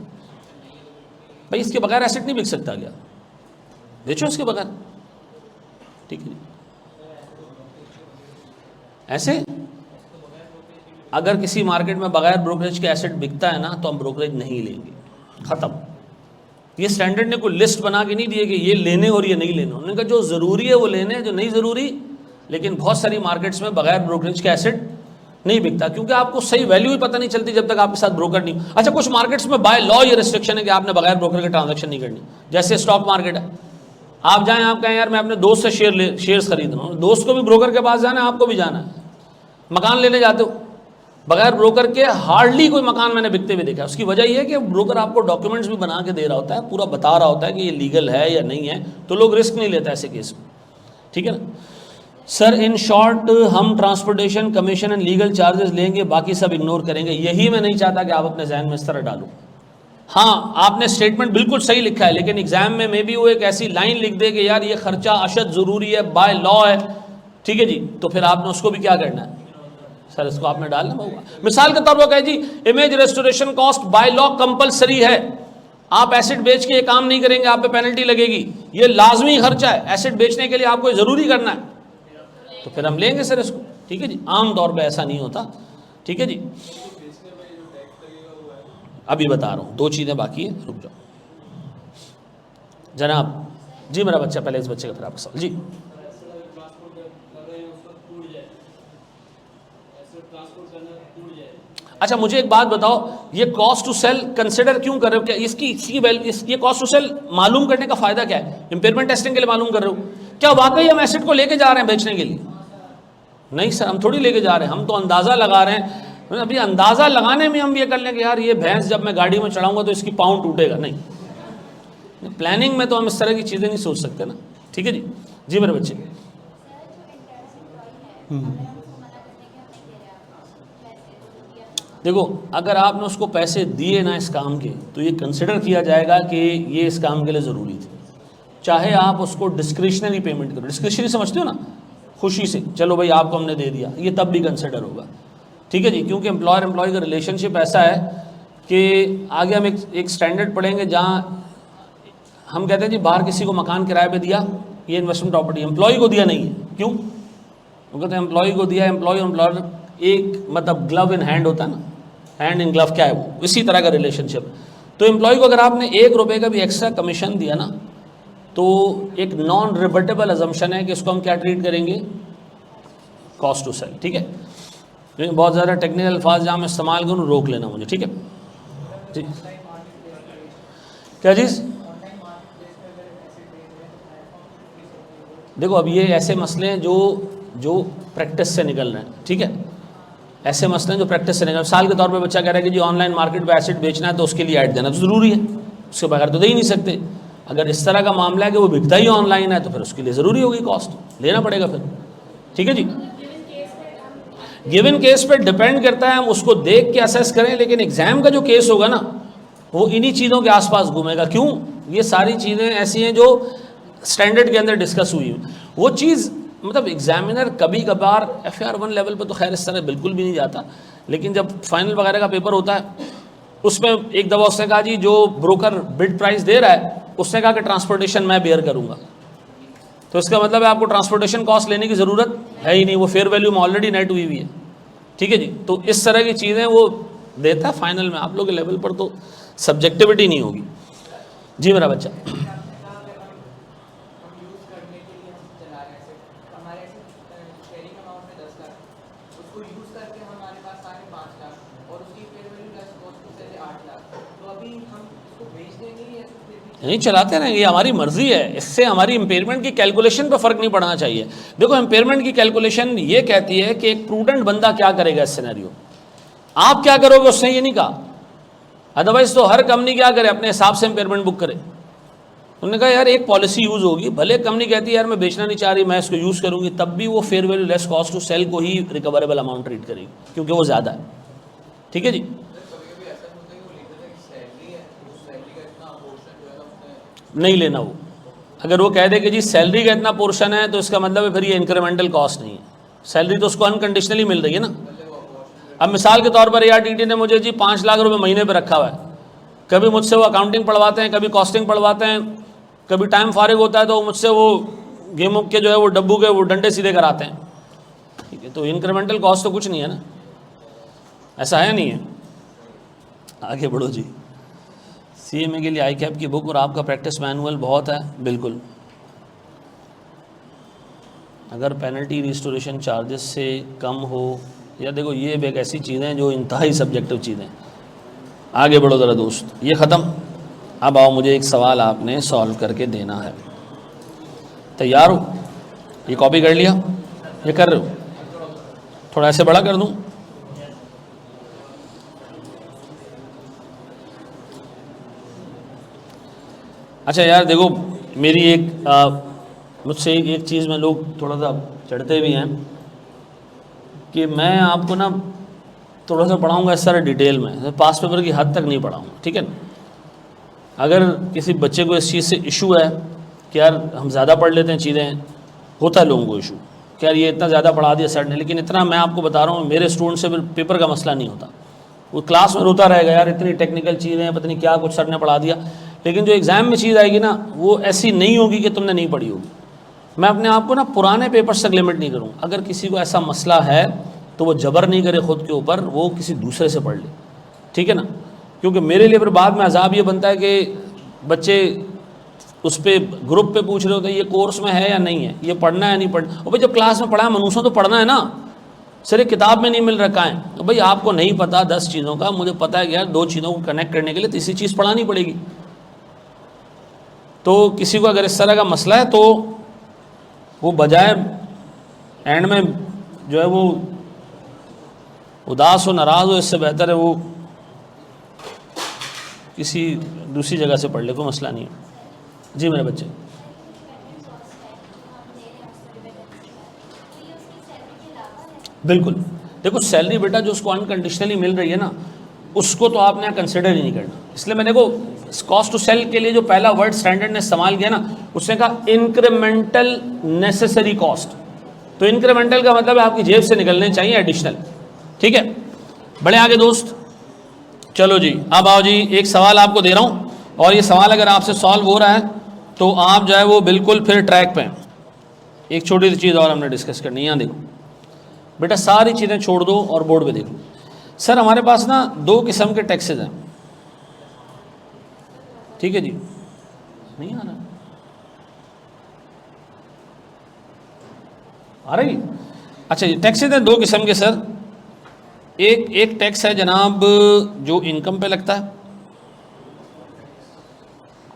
भाई? इसके बगैर एसेट नहीं बिक सकता क्या? बेचो इसके बगैर, ठीक है जी। ऐसे अगर किसी मार्केट में बगैर ब्रोकरेज के एसेट बिकता है ना तो हम ब्रोकरेज नहीं लेंगे, ख़त्म। ये स्टैंडर्ड ने कोई लिस्ट बना के नहीं दिए कि ये लेने और ये नहीं लेने, उन्होंने कहा जो ज़रूरी है वो लेने, जो नहीं ज़रूरी। लेकिन बहुत सारी मार्केट्स में बगैर ब्रोकरेज के एसेट नहीं बिकता, क्योंकि आपको सही वैल्यू ही पता नहीं चलती जब तक आपके साथ ब्रोकर नहीं। अच्छा कुछ मार्केट्स में बाय लॉ ये रिस्ट्रिक्शन है कि आपने बगैर ब्रोकर के ट्रांजैक्शन नहीं करनी, जैसे स्टॉक मार्केट है। आप जाएँ, आप कहें यार मैं अपने दोस्त से शेयर्स खरीद रहा हूँ, दोस्त को भी ब्रोकर के पास जाना है, आपको भी जाना है। मकान लेने जाते हो बगैर ब्रोकर के, हार्डली कोई मकान मैंने बिकते हुए देखा है। उसकी वजह यह है कि ब्रोकर आपको डॉक्यूमेंट्स भी बना के दे रहा होता है, पूरा बता रहा होता है कि ये लीगल है या नहीं है, तो लोग रिस्क नहीं लेते ऐसे केस में, ठीक है ना। सर इन शॉर्ट हम transportation commission and legal charges लेंगे, बाकी सब इग्नोर करेंगे। यही मैं नहीं चाहता कि आप अपने जहन में इस तरह डालो। हाँ, आपने स्टेटमेंट बिल्कुल सही लिखा है, लेकिन एग्जाम में मे बी वो एक ऐसी लाइन लिख दे कि यार ये खर्चा अशद ज़रूरी है, बाय लॉ है, ठीक है जी, तो फिर आपने उसको भी क्या करना है सर, इसको आपने डालना होगा। मिसाल के तौर पर कहे जी image restoration cost by law compulsory है, आप एसिड बेच के ये काम नहीं करेंगे आप पे पेनल्टी लगेगी, ये लाजमी खर्चा है, एसिड बेचने के लिए आपको ज़रूरी करना है, तो फिर हम लेंगे सर इसको, ठीक है जी। आम तौर पे ऐसा नहीं होता, ठीक है जी। अभी बता रहा हूँ, 2 चीज़ें बाकी है, रुक जाओ जनाब। जी मेरा बच्चा, पहले इस बच्चे का फिर आपका सवाल जी। अच्छा मुझे एक बात बताओ, ये कॉस्ट टू सेल कंसिडर क्यों कर रहे हो, क्या इसकी ये कॉस्ट टू सेल मालूम करने का फायदा क्या है? इंपेयरमेंट टेस्टिंग के लिए मालूम कर रहे हो? क्या वाकई हम एसेट को लेके जा रहे हैं बेचने के लिए? नहीं सर, हम थोड़ी लेके जा रहे हैं, हम तो अंदाज़ा लगा रहे हैं। अभी अंदाज़ा लगाने में हम ये कर लें कि यार ये भैंस जब मैं गाड़ी में चढ़ाऊंगा तो इसकी पाँव टूटेगा, नहीं, प्लानिंग में तो हम इस तरह की चीज़ें नहीं सोच सकते ना, ठीक है जी। जी मेरे बच्चे, देखो अगर आपने उसको पैसे दिए ना इस काम के, तो ये कंसिडर किया जाएगा कि ये इस काम के लिए ज़रूरी थे, चाहे आप उसको डिस्क्रिशनरी पेमेंट करो। डिस्क्रिशनरी समझते हो ना, खुशी से चलो भाई आपको हमने दे दिया, ये तब भी कंसिडर होगा, ठीक है जी। क्योंकि एम्प्लॉयर एम्प्लॉय का रिलेशनशिप ऐसा है कि आगे हम एक स्टैंडर्ड पढ़ेंगे जहाँ हम कहते हैं जी बाहर किसी को मकान किराए पे दिया, ये इन्वेस्टमेंट प्रॉपर्टी, एम्प्लॉय को दिया नहीं है, क्यों? वो कहते हैं एम्प्लॉय को दिया, एम्प्लॉय एम्प्लॉयर एक मतलब ग्लव इन हैंड होता है ना, हैंड इन ग्लव क्या है वो, इसी तरह का रिलेशनशिप। तो एम्प्लॉय को अगर आपने 1 रुपये का भी एक्स्ट्रा कमीशन दिया ना, तो एक नॉन रिबटेबल अजम्पशन है कि इसको हम क्या ट्रीट करेंगे, कॉस्ट टू सेल, ठीक है। लेकिन बहुत ज़्यादा टेक्निकल अल्फाज जहाँ मैं इस्तेमाल करूँ रोक लेना मुझे, ठीक है जी। क्या चीज़? देखो अब ये ऐसे मसले हैं जो प्रैक्टिस से निकल रहे हैं, ठीक है, ऐसे मसले हैं जो प्रैक्टिस से निकल। मिसाल के तौर पे बच्चा कह रहा है कि जी ऑनलाइन मार्केट पे एसेट बेचना है तो उसके लिए ऐड देना तो ज़रूरी है, उसके बगैर तो दे ही नहीं सकते। अगर इस तरह का मामला है कि वो बिकता ही ऑनलाइन है तो फिर उसके लिए ज़रूरी होगी, कॉस्ट लेना पड़ेगा फिर, ठीक है जी। गिवन केस पे डिपेंड करता है, हम उसको देख के असेस करें, लेकिन एग्जाम का जो केस होगा ना वो इन्हीं चीज़ों के आसपास घूमेगा। क्यों? ये सारी चीज़ें ऐसी हैं जो स्टैंडर्ड के अंदर डिस्कस हुई। वो चीज़ मतलब एग्जामिनर कभी कभार FR1 लेवल पे तो खैर इस तरह बिल्कुल भी नहीं जाता, लेकिन जब फाइनल वगैरह का पेपर होता है उसमें एक दफ़ा उसने कहा जी जो ब्रोकर बिड प्राइस दे रहा है उसने कहा कि ट्रांसपोर्टेशन मैं बेयर करूँगा, तो इसका मतलब है आपको ट्रांसपोर्टेशन कॉस्ट लेने की ज़रूरत है ही नहीं, वो फेयर वैल्यू में ऑलरेडी नेट हुई हुई है, ठीक है जी। तो इस तरह की चीज़ें वो देता है फाइनल में, आप लोग के लेवल पर तो सब्जेक्टिविटी नहीं होगी। जी मेरा बच्चा, नहीं चलाते रहेंगे, ये हमारी मर्जी है, इससे हमारी इम्पेयरमेंट की कैलकुलेशन पे फ़र्क नहीं पड़ना चाहिए। देखो इम्पेयरमेंट की कैलकुलेशन ये कहती है कि एक प्रूडेंट बंदा क्या करेगा इस सिनेरियो, आप क्या करोगे उसने ये नहीं कहा। अदरवाइज तो हर कंपनी क्या करे, अपने हिसाब से इम्पेयरमेंट बुक करे। उन्होंने कहा यार एक पॉलिसी यूज़ होगी, भले कंपनी कहती है यार मैं बेचना नहीं चाह रही, मैं इसको यूज़ करूँगी, तब भी वो fair value less cost to sell को ही रिकवरेबल अमाउंट ट्रीट करेगी क्योंकि वो ज़्यादा है, ठीक है जी। नहीं लेना वो, अगर वो कह दे कि जी सैलरी का इतना पोर्शन है तो इसका मतलब है फिर ये इंक्रीमेंटल कॉस्ट नहीं है, सैलरी तो उसको अनकंडीशनली मिल रही है ना। अब मिसाल के तौर पर ARTT ने मुझे जी 5 लाख रुपए महीने पे रखा हुआ है, कभी मुझसे वो अकाउंटिंग पढ़वाते हैं, कभी कॉस्टिंग पढ़वाते हैं, कभी टाइम फारिग होता है तो मुझसे वो गेमों के जो है वो डब्बू के वो डंडे सीधे कराते हैं, ठीक है। तो इंक्रीमेंटल कॉस्ट तो कुछ नहीं है ना, ऐसा है नहीं है। आगे बढ़ो जी। CMA के लिए ICAP की बुक और आपका प्रैक्टिस मैनुअल बहुत है, बिल्कुल। अगर पेनल्टी रिस्टोरेशन चार्जेस से कम हो, या देखो ये एक ऐसी चीज़ें जो इंतहाई सब्जेक्टिव चीज़ें। आगे बढ़ो ज़रा दोस्त, ये ख़त्म। अब आओ, मुझे एक सवाल आपने सॉल्व करके देना है। तैयार हो? ये कॉपी कर लिया? ये कर रहे हो? थोड़ा ऐसे बड़ा कर दूँ? अच्छा यार देखो, मेरी मुझसे एक चीज़ में लोग थोड़ा सा चढ़ते भी हैं कि मैं आपको ना थोड़ा सा पढ़ाऊँगा इस तरह डिटेल में, पास पेपर की हद तक नहीं पढ़ाऊँगा, ठीक है ना। अगर किसी बच्चे को इस चीज़ से इशू है कि यार हम ज़्यादा पढ़ लेते हैं चीज़ें, होता है लोगों को इशू कि यार ये इतना ज़्यादा पढ़ा दिया सर ने, लेकिन इतना मैं आपको बता रहा हूँ मेरे स्टूडेंट से पेपर का मसला नहीं होता। वो क्लास में रोता रहेगा यार इतनी टेक्निकल चीज़ें पता नहीं क्या कुछ सर ने पढ़ा दिया, लेकिन जो एग्ज़ाम में चीज़ आएगी ना वो ऐसी नहीं होगी कि तुमने नहीं पढ़ी होगी। मैं अपने आप को ना पुराने पेपर्स तक लिमिट नहीं करूँ। अगर किसी को ऐसा मसला है तो वो जबर नहीं करे ख़ुद के ऊपर, वो किसी दूसरे से पढ़ ले, ठीक है ना। क्योंकि मेरे लिए फिर बाद में अजाब ये बनता है कि बच्चे उस पर ग्रुप पे पूछ रहे होते हैं ये कोर्स में है या नहीं है, ये पढ़ना है या नहीं पढ़ना। और भाई जब क्लास में पढ़ा है मनूसों तो पढ़ना है ना, सर किताब में नहीं मिल रखा है। तो भाई आपको नहीं पता 10 चीज़ों का, मुझे पता है कि यार 2 चीज़ों को कनेक्ट करने के लिए तीसरी चीज़ पढ़ानी पड़ेगी। तो किसी को अगर इस तरह का मसला है तो वो बजाय एंड में जो है वो उदास हो नाराज़ हो, इससे बेहतर है वो किसी दूसरी जगह से पढ़ ले, कोई मसला नहीं है। जी मेरे बच्चे, बिल्कुल देखो सैलरी बेटा जो उसको अनकंडीशनली मिल रही है ना उसको तो आपने कंसिडर ही नहीं करना। इसलिए मैंने को कॉस्ट टू सेल के लिए जो पहला वर्ड स्टैंडर्ड ने इस्तेमाल किया ना, उसने कहा इंक्रीमेंटल नेसेसरी कॉस्ट। तो इंक्रीमेंटल का मतलब है आपकी जेब से निकलने चाहिए एडिशनल, ठीक है। बड़े आगे दोस्त, चलो जी अब आओ जी, एक सवाल आपको दे रहा हूँ और ये सवाल अगर आपसे सॉल्व हो रहा है तो आप जो है वो बिल्कुल फिर ट्रैक पे हैं। एक छोटी सी चीज़ और हमने डिस्कस करनी है, यहाँ देखो बेटा सारी चीज़ें छोड़ दो और बोर्ड पे देखो। सर हमारे पास ना 2 किस्म के टैक्सेस हैं, ठीक है जी, नहीं आ रहा, आ रही, अच्छा जी। टैक्सेस हैं 2 किस्म के सर। एक टैक्स है जनाब जो इनकम पे लगता है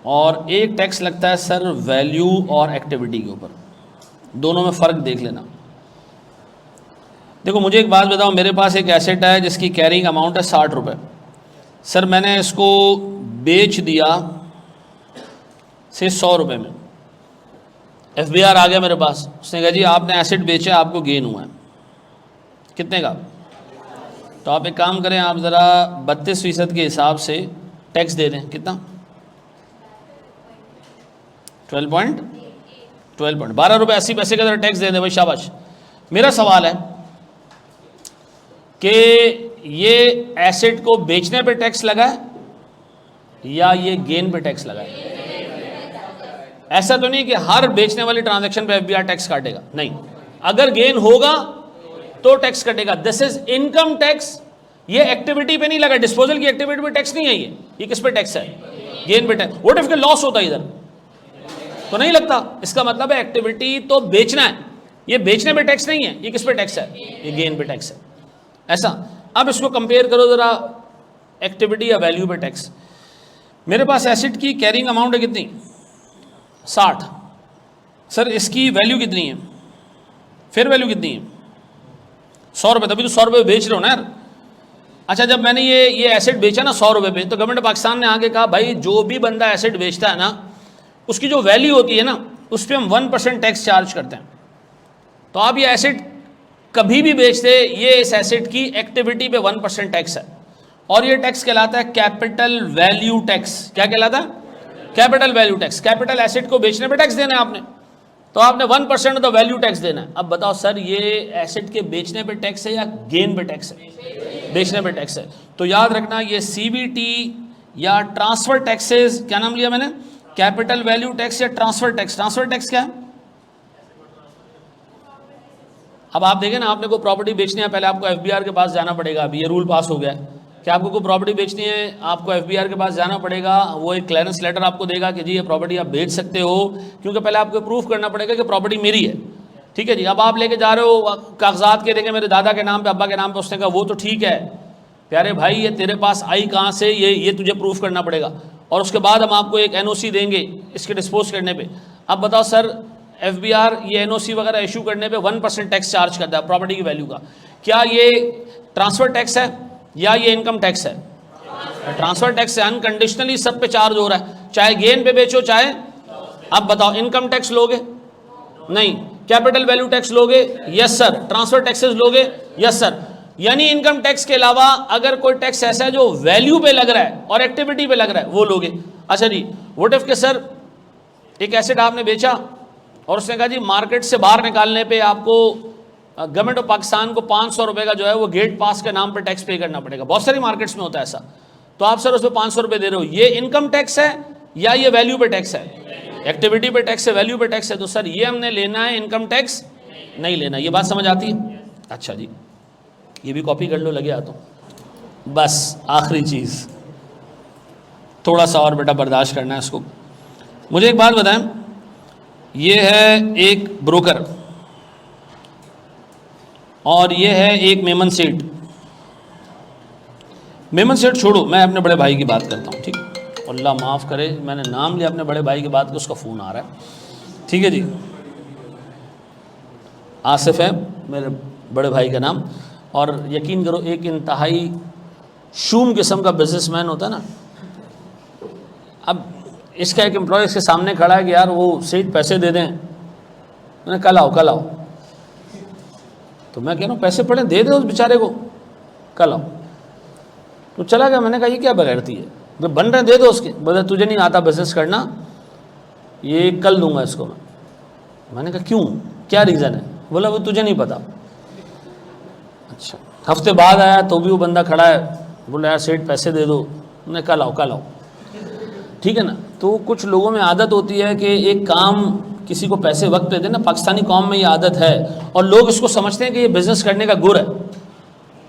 और एक टैक्स लगता है सर वैल्यू और एक्टिविटी के ऊपर। दोनों में फ़र्क देख लेना। देखो मुझे एक बात बताओ, मेरे पास एक एसेट है जिसकी कैरिंग अमाउंट है 60 रुपये। सर मैंने इसको बेच दिया से 100 रुपये में, FBR आ गया मेरे पास, उसने कहा जी आपने एसेट बेचा, आपको गेन हुआ है कितने का। तो आप एक काम करें, आप ज़रा 32% के हिसाब से टैक्स दे दें, कितना 12 रुपये 80 पैसे का ज़रा टैक्स दे दें भाई, शाबाश। मेरा सवाल है कि ये एसेट को बेचने पे टैक्स लगा है या ये गेन पे टैक्स लगा है। ऐसा तो नहीं कि हर बेचने वाली ट्रांजैक्शन पे FBR टैक्स काटेगा, नहीं, अगर गेन होगा तो टैक्स कटेगा। दिस इज इनकम टैक्स, ये एक्टिविटी पे नहीं लगा, डिस्पोजल की एक्टिविटी पे टैक्स नहीं है, ये किस पे टैक्स है, गेन पे टैक्स। व्हाट इफ के लॉस होता है इधर तो नहीं लगता, इसका मतलब है एक्टिविटी तो बेचना है, ये बेचने पे टैक्स नहीं है, ये किस पे टैक्स है, ये गेन पे टैक्स है। ऐसा अब इसको कंपेयर करो जरा एक्टिविटी या वैल्यू पे टैक्स। मेरे पास एसेट की कैरिंग अमाउंट है कितनी 60, सर इसकी वैल्यू कितनी है, फिर वैल्यू कितनी है 100 रुपये, तभी तो 100 रुपये बेच रहे हो ना यार। अच्छा जब मैंने ये एसेट बेचा ना 100 रुपये पे, तो गवर्नमेंट पाकिस्तान ने आगे कहा भाई जो भी बंदा एसेट बेचता है ना उसकी जो वैल्यू होती है ना उस पर हम 1% टैक्स चार्ज करते हैं। तो आप ये एसेट कभी भी बेचते, ये इस एसेट की एक्टिविटी पे 1% टैक्स है और ये टैक्स कहलाता है कैपिटल वैल्यू टैक्स। क्या कहलाता है, capital value tax. Capital asset को बेचने पे टैक्स देना है आपने, तो आपने 1% ऑफ द वैल्यू टैक्स देना है। अब बताओ सर ये एसेट के बेचने पे टैक्स है या गेन पे टैक्स है, बेचने पे टैक्स है। तो याद रखना ये CVT या ट्रांसफर टैक्सेस, क्या नाम लिया मैंने, कैपिटल वैल्यू टैक्स या ट्रांसफर टैक्स। ट्रांसफर टैक्स क्या है, अब आप देखें ना, आपने कोई प्रॉपर्टी बेचनी है पहले आपको FBR के पास जाना पड़ेगा। अभी ये रूल पास हो गया है कि आपको कोई प्रॉपर्टी बेचनी है आपको FBR के पास जाना पड़ेगा, वो एक क्लियरेंस लेटर आपको देगा कि जी ये प्रॉपर्टी आप बेच सकते हो, क्योंकि पहले आपको प्रूफ करना पड़ेगा कि प्रॉपर्टी मेरी है, ठीक है जी। अब आप लेके जा रहे हो कागजात के, देखें मेरे दादा के नाम पे, अब्बा के नाम पे, उसने कहा वो तो ठीक है प्यारे भाई, ये तेरे पास आई कहाँ से, ये तुझे प्रूफ करना पड़ेगा और उसके बाद हम आपको एक NOC देंगे इसके डिस्पोज करने पे। अब बताओ सर FBR ये NOC वगैरह इशू करने पे 1% टैक्स चार्ज करता है प्रॉपर्टी की वैल्यू का, क्या ये ट्रांसफर टैक्स है या ये इनकम टैक्स है? ट्रांसफर टैक्स है, अनकंडीशनली सब पे चार्ज हो रहा है, चाहे गेन पे बेचो चाहे। अब बताओ इनकम टैक्स लोगे? नहीं। कैपिटल वैल्यू टैक्स लोगे? Yes sir. ट्रांसफर टैक्सेस लोगे? Yes sir. यानी इनकम टैक्स के अलावा अगर कोई टैक्स ऐसा है जो वैल्यू पे लग रहा है और एक्टिविटी पे लग रहा है वो लोगे। अच्छा जी, व्हाट इफ के सर एक एसेट आपने बेचा और उसने कहा जी मार्केट से बाहर निकालने पे आपको गवर्नमेंट ऑफ पाकिस्तान को 500 रुपये का जो है वो गेट पास के नाम पे टैक्स पे करना पड़ेगा। बहुत सारी मार्केट्स में होता है ऐसा। तो आप सर उस पर 500 रुपये दे रहे हो, ये इनकम टैक्स है या ये वैल्यू पे टैक्स है? एक्टिविटी पे टैक्स है, वैल्यू पे टैक्स है। तो सर ये हमने लेना है, इनकम टैक्स नहीं लेना। ये बात समझ आती है? अच्छा जी, ये भी कॉपी कर लो, लगे आ तो। बस आखिरी चीज़, थोड़ा सा और बेटा बर्दाश्त करना है इसको। मुझे एक बात बताएं, ये है एक ब्रोकर और ये है एक मेमन सेठ। मेमन सेठ छोड़ो, मैं अपने बड़े भाई की बात करता हूँ, ठीक? अल्लाह माफ़ करे, मैंने नाम लिया अपने बड़े भाई की बात, उसका फ़ोन आ रहा है, ठीक है जी। आसिफ है मेरे बड़े भाई का नाम, और यकीन करो एक इंतहाई शूम किस्म का बिजनेसमैन होता है ना। अब इसका एक एम्प्लॉय इसके सामने खड़ा है कि यार वो सेठ पैसे दे दें। मैंने कल आओ कल आओ, तो मैं कह रहा हूँ पैसे पड़े दे दे उस बेचारे को, कल आओ। तो चला गया। मैंने कहा ये क्या बगैरती है, जब बन रहे दे दो उसके। बोले तुझे नहीं आता बिजनेस करना, ये कल दूंगा इसको मैं। मैंने कहा क्यों, क्या रीज़न है? बोला वो तुझे नहीं पता। अच्छा, हफ्ते बाद आया तो भी वो बंदा खड़ा है, बोला यार सेठ पैसे दे दो। मैंने कल आओ कल आओ, ठीक है ना। तो कुछ लोगों में आदत होती है कि एक काम किसी को पैसे वक्त पे देना। पाकिस्तानी कौम में ये आदत है और लोग इसको समझते हैं कि ये बिज़नेस करने का गुर है,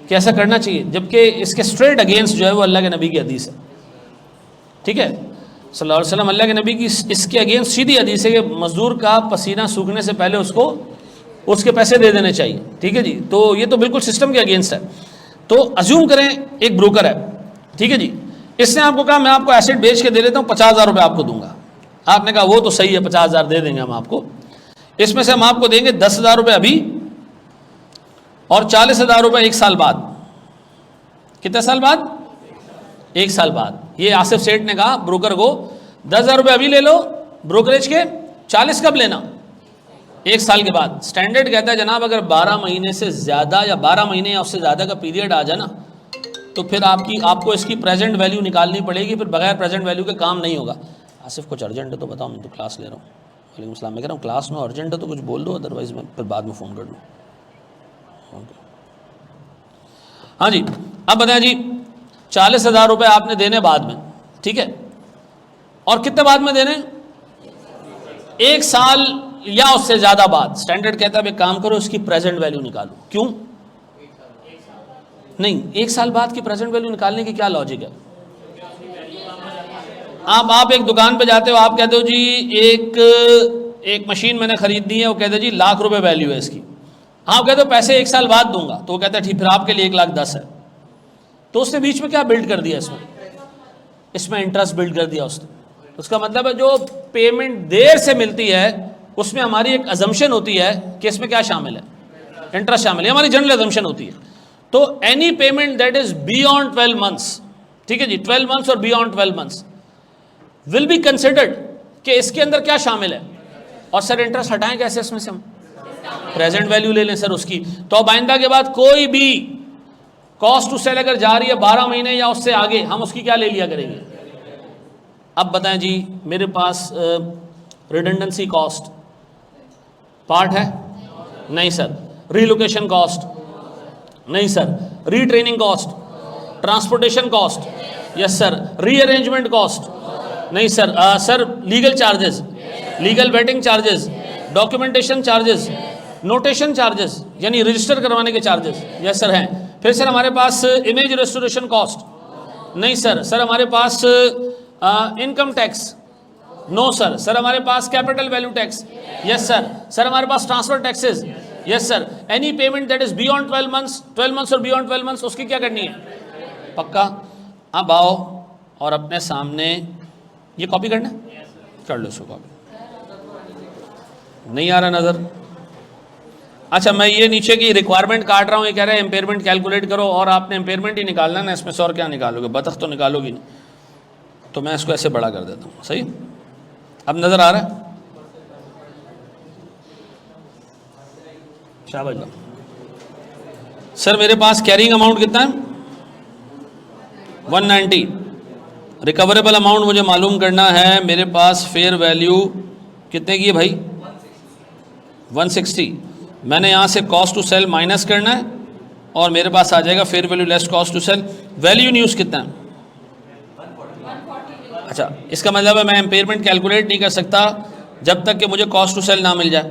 कि ऐसा करना चाहिए, जबकि इसके स्ट्रेट अगेंस्ट जो है वो अल्लाह के नबी की हदीस है, ठीक है सल्लल्लाहु अलैहि वसल्लम। अल्लाह के नबी की इसके अगेंस्ट सीधी हदीस है कि मजदूर का पसीना सूखने से पहले उसको उसके पैसे दे देने चाहिए, ठीक है जी। तो ये तो बिल्कुल सिस्टम के अगेंस्ट है। तो अज्यूम करें एक ब्रोकर है, ठीक है जी, इसने आपको कहा मैं आपको एसेट बेच के दे देता हूँ, 50,000 रुपये आपको दूंगा। आपने कहा वो तो सही है, 50,000 दे देंगे हम आपको। इसमें से हम आपको देंगे 10,000 रुपये अभी और 40,000 रुपये 1 साल बाद। कितने साल बाद? 1 साल बाद। ये आसिफ सेठ ने कहा ब्रोकर को 10,000 रुपये अभी ले लो ब्रोकरेज के, 40 कब लेना? 1 साल के बाद। स्टैंडर्ड कहता है जनाब अगर 12 महीने से ज़्यादा या 12 महीने या उससे ज़्यादा का पीरियड आ जाए ना, तो फिर आपको इसकी प्रेजेंट वैल्यू निकालनी पड़ेगी, फिर बगैर प्रेजेंट वैल्यू के काम नहीं होगा। आसिफ कुछ अर्जेंट है तो बताओ, मैं तो क्लास ले रहा हूँ। वालेकुम सलाम। मैं कह रहा हूँ क्लास में अर्जेंट है तो कुछ बोल दो, अदरवाइज़ मैं फिर बाद में फ़ोन कर लूँ। ओके हाँ जी, अब बताएं जी, 40,000 रुपये आपने देने बाद में, ठीक है, और कितने बाद में देने? 1 साल या उससे ज़्यादा बाद। स्टैंडर्ड कहता है एक काम करो इसकी प्रेजेंट वैल्यू निकालो। क्यों नहीं? 1 साल बाद की प्रेजेंट वैल्यू निकालने की क्या लॉजिक है? आप एक दुकान पे जाते हो, आप कहते हो जी एक मशीन मैंने खरीदनी है, वो कहते जी लाख रुपए वैल्यू है इसकी। आप कहते हो पैसे 1 साल बाद दूंगा, तो वो कहता है ठीक, फिर आपके लिए 1,10,000 है। तो उसने बीच में क्या बिल्ड कर दिया? इसमें इंटरेस्ट बिल्ड कर दिया उसने। उसका मतलब है जो पेमेंट देर से मिलती है उसमें हमारी एक अजम्पशन होती है कि इसमें क्या शामिल है? इंटरेस्ट शामिल है, हमारी जनरल अजम्पशन होती है। तो any payment that is beyond 12 months, ठीक है जी, 12 मंथ्स और beyond 12 months will be considered कि इसके अंदर क्या शामिल है। और सर इंटरेस्ट हटाएं कैसे इसमें से? हम प्रेजेंट वैल्यू ले लें सर उसकी। तो अब आइंदा के बाद कोई भी कॉस्ट टू सेल अगर जा रही है 12 महीने या उससे आगे, हम उसकी क्या ले लिया करेंगे? अब बताएं जी, मेरे पास रिडंडेंसी कॉस्ट पार्ट है? नहीं सर। Relocation cost? नहीं sir. Retraining cost? Transportation cost? Yes sir. Rearrangement cost? नहीं sir. Sir legal charges, legal waiting charges, documentation charges, notation charges यानी रजिस्टर करवाने के चार्जेस? यस सर हैं। फिर सर हमारे पास इमेज रेस्टोरेशन कॉस्ट? नहीं सर। सर हमारे पास income tax? No sir. Sir हमारे पास capital value tax? Yes sir. Sir हमारे पास transfer taxes? Yes sir. Any payment that is beyond 12 months और बियॉन्ड 12 मंथ्स उसकी क्या करनी है? पक्का? अब आओ और अपने सामने ये कॉपी करना है, कर लो इसको कॉपी। नहीं आ रहा नज़र? अच्छा, मैं ये नीचे की रिक्वायरमेंट काट रहा हूँ, ये कह रहा है एम्पेयरमेंट कैलकुलेट करो, और आपने एम्पेयरमेंट ही निकालना ना, इसमें से और क्या निकालोगे? बतख तो निकालोगी नहीं। तो मैं इसको ऐसे बड़ा कर देता हूँ, सही? अब नज़र आ रहा है? शाबाश। सर मेरे पास कैरिंग अमाउंट कितना है? 190। रिकवरेबल अमाउंट मुझे मालूम करना है, मेरे पास फेयर वैल्यू कितने की है भाई? 160। मैंने यहाँ से कॉस्ट टू सेल माइनस करना है और मेरे पास आ जाएगा fair value less cost to sell. Value news कितना है? अच्छा, इसका मतलब है मैं एम्पेयरमेंट कैलकुलेट नहीं कर सकता जब तक कि मुझे कॉस्ट टू सेल ना मिल जाए।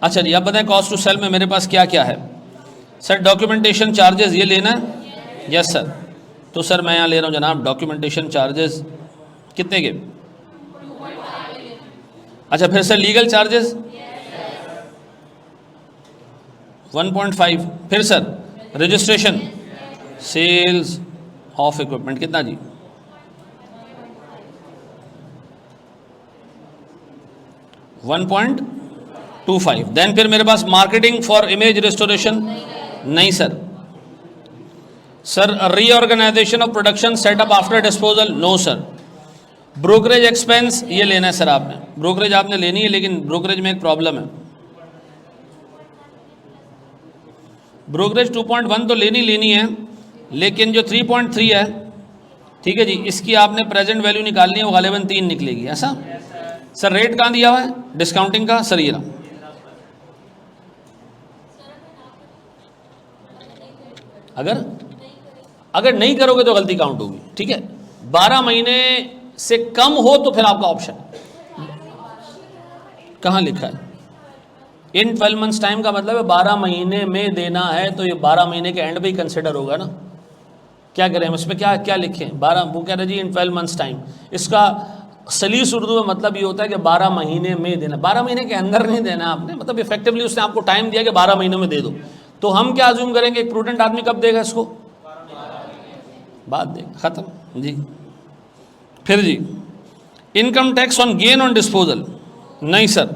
अच्छा जी, अब बताएं कॉस्ट टू सेल में मेरे पास क्या क्या है? सर डॉक्यूमेंटेशन चार्जेस ये लेना है? Yes sir. तो सर मैं यहाँ ले रहा हूँ जनाब डॉक्यूमेंटेशन चार्जेस कितने के? अच्छा, फिर सर लीगल चार्जेस 1.5। फिर sir registration sales of equipment कितना जी? 1.25। देन फिर मेरे पास मार्केटिंग फॉर इमेज रिस्टोरेशन नहीं sir. Sir reorganisation of production setup after disposal no sir. Brokerage expense ये लेना है सर आपने, ब्रोकरेज आपने लेनी है, लेकिन ब्रोकरेज में एक प्रॉब्लम है। ब्रोकरेज 2.1 तो लेनी है, लेकिन जो 3.3 है, ठीक है जी, इसकी आपने प्रेजेंट वैल्यू निकालनी है, वो गालिबन 3 निकलेगी। ऐसा सर रेट कहाँ दिया हुआ है डिस्काउंटिंग का? सर ये रहा। अगर नहीं करोगे तो गलती काउंट होगी, ठीक है। 12 महीने से कम हो तो फिर आपका ऑप्शन कहाँ लिखा है? इन 12 मंथ्स टाइम का मतलब है 12 महीने में देना है, तो ये 12 महीने के एंड पे ही कंसिडर होगा ना। क्या करें हम इसमें, क्या क्या लिखें? 12, वो कह रहे जी इन 12 मंथ्स टाइम। इसका सलीस उर्दू में मतलब ये होता है कि 12 महीने में देना, 12 महीने के अंदर नहीं देना आपने, मतलब इफेक्टिवली उसने आपको टाइम दिया कि 12 महीनों में दे दो। तो हम क्या अज्यूम करेंगे, एक प्रूडेंट आदमी कब देगा इसको? बाद देगा, खत्म जी। फिर जी income tax on gain on disposal नहीं sir.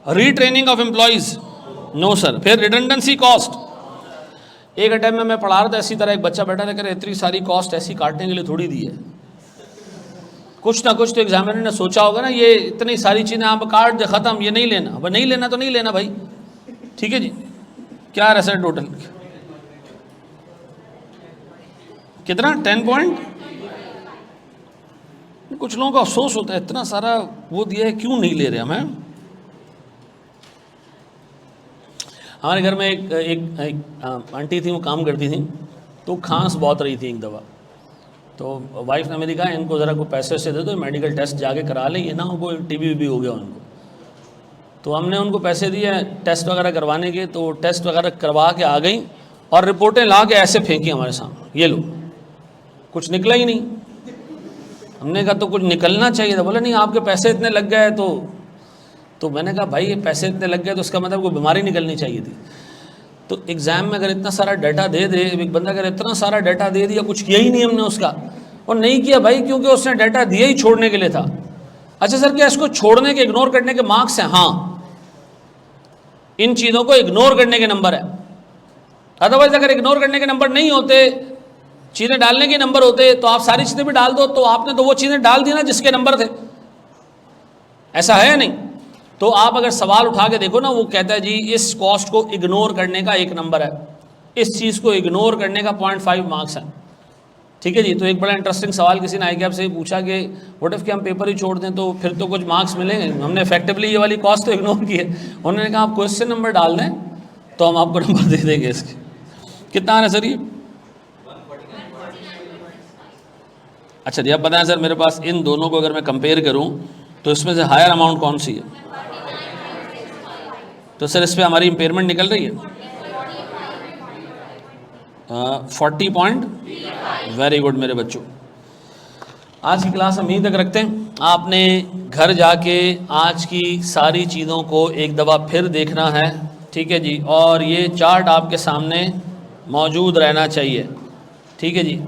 Retraining of employees no sir. फिर रिडंडेंसी कॉस्ट, एक अटैम्प में मैं पढ़ा रहा था, इसी तरह एक बच्चा बैठा था, कह रहे इतनी सारी कॉस्ट ऐसी काटने के लिए थोड़ी दी है। कुछ ना कुछ तो एग्जामिनर ने सोचा होगा ना, ये इतनी सारी चीज़ें आप काट दे, ख़त्म, ये नहीं लेना। अब नहीं लेना तो नहीं लेना भाई, ठीक है जी। क्या रहा सर टोटल कितना? 10 पॉइंट। कुछ लोगों को अफसोस होता है, इतना सारा वो दिया है, क्यों नहीं ले रहे हमें। हमारे घर में एक आंटी थी, वो काम करती थी, तो खांस बहुत रही थी एक दफ़ा। तो वाइफ ने मेरी कहा इनको ज़रा को पैसे से दे दो, मेडिकल टेस्ट जाके करा लें, ये ना हो कोई टीबी वीबी हो गया उनको। तो हमने उनको पैसे दिए टेस्ट वगैरह करवाने के, तो टेस्ट वगैरह करवा के आ गई और रिपोर्टें ला के ऐसे फेंकी हमारे सामने, ये लो, कुछ निकला ही नहीं। हमने कहा तो कुछ निकलना चाहिए था। बोले नहीं आपके पैसे इतने लग गए। तो मैंने कहा भाई ये पैसे इतने लग गए तो उसका मतलब कोई बीमारी निकलनी चाहिए थी। तो एग्ज़ाम में अगर इतना सारा डाटा दे दे, एक बंदा अगर इतना सारा डाटा दे दिया, कुछ किया ही नहीं हमने उसका, और नहीं किया भाई क्योंकि उसने डाटा दिया ही छोड़ने के लिए था। अच्छा सर क्या इसको छोड़ने के, इग्नोर करने के मार्क्स हैं? हाँ, इन चीज़ों को इग्नोर करने के नंबर है। अदरवाइज अगर इग्नोर करने के नंबर नहीं होते, चीज़ें डालने के नंबर होते, तो आप सारी चीज़ें भी डाल दो, तो आपने तो वो चीज़ें डाल दी ना जिसके नंबर थे। ऐसा है या नहीं? तो आप अगर सवाल उठा के देखो ना, वो कहता है जी इस कॉस्ट को इग्नोर करने का 1 नंबर है, इस चीज़ को इग्नोर करने का 0.5 मार्क्स है, ठीक है जी। तो एक बड़ा इंटरेस्टिंग सवाल किसी ने आईकैप से पूछा कि व्हाट इफ कि हम पेपर ही छोड़ दें तो फिर तो कुछ मार्क्स मिलेंगे। हमने इफेक्टिवली ये वाली कॉस्ट तो इग्नोर की है। उन्होंने कहा आप क्वेश्चन नंबर डाल दें तो हम आपको नंबर दे देंगे इसके। कितना आ रहा है सर ये? अच्छा जी, अब बताएं सर मेरे पास इन दोनों को अगर मैं कंपेयर करूं तो इसमें से हायर अमाउंट कौन सी है? तो सर इस पर हमारी इम्पेयरमेंट निकल रही है 40 पॉइंट। वेरी गुड मेरे बच्चों, आज की क्लास हम यहीं तक रखते हैं। आपने घर जाके आज की सारी चीज़ों को एक दफ़ा फिर देखना है, ठीक है जी, और ये चार्ट आपके सामने मौजूद रहना चाहिए, ठीक है जी।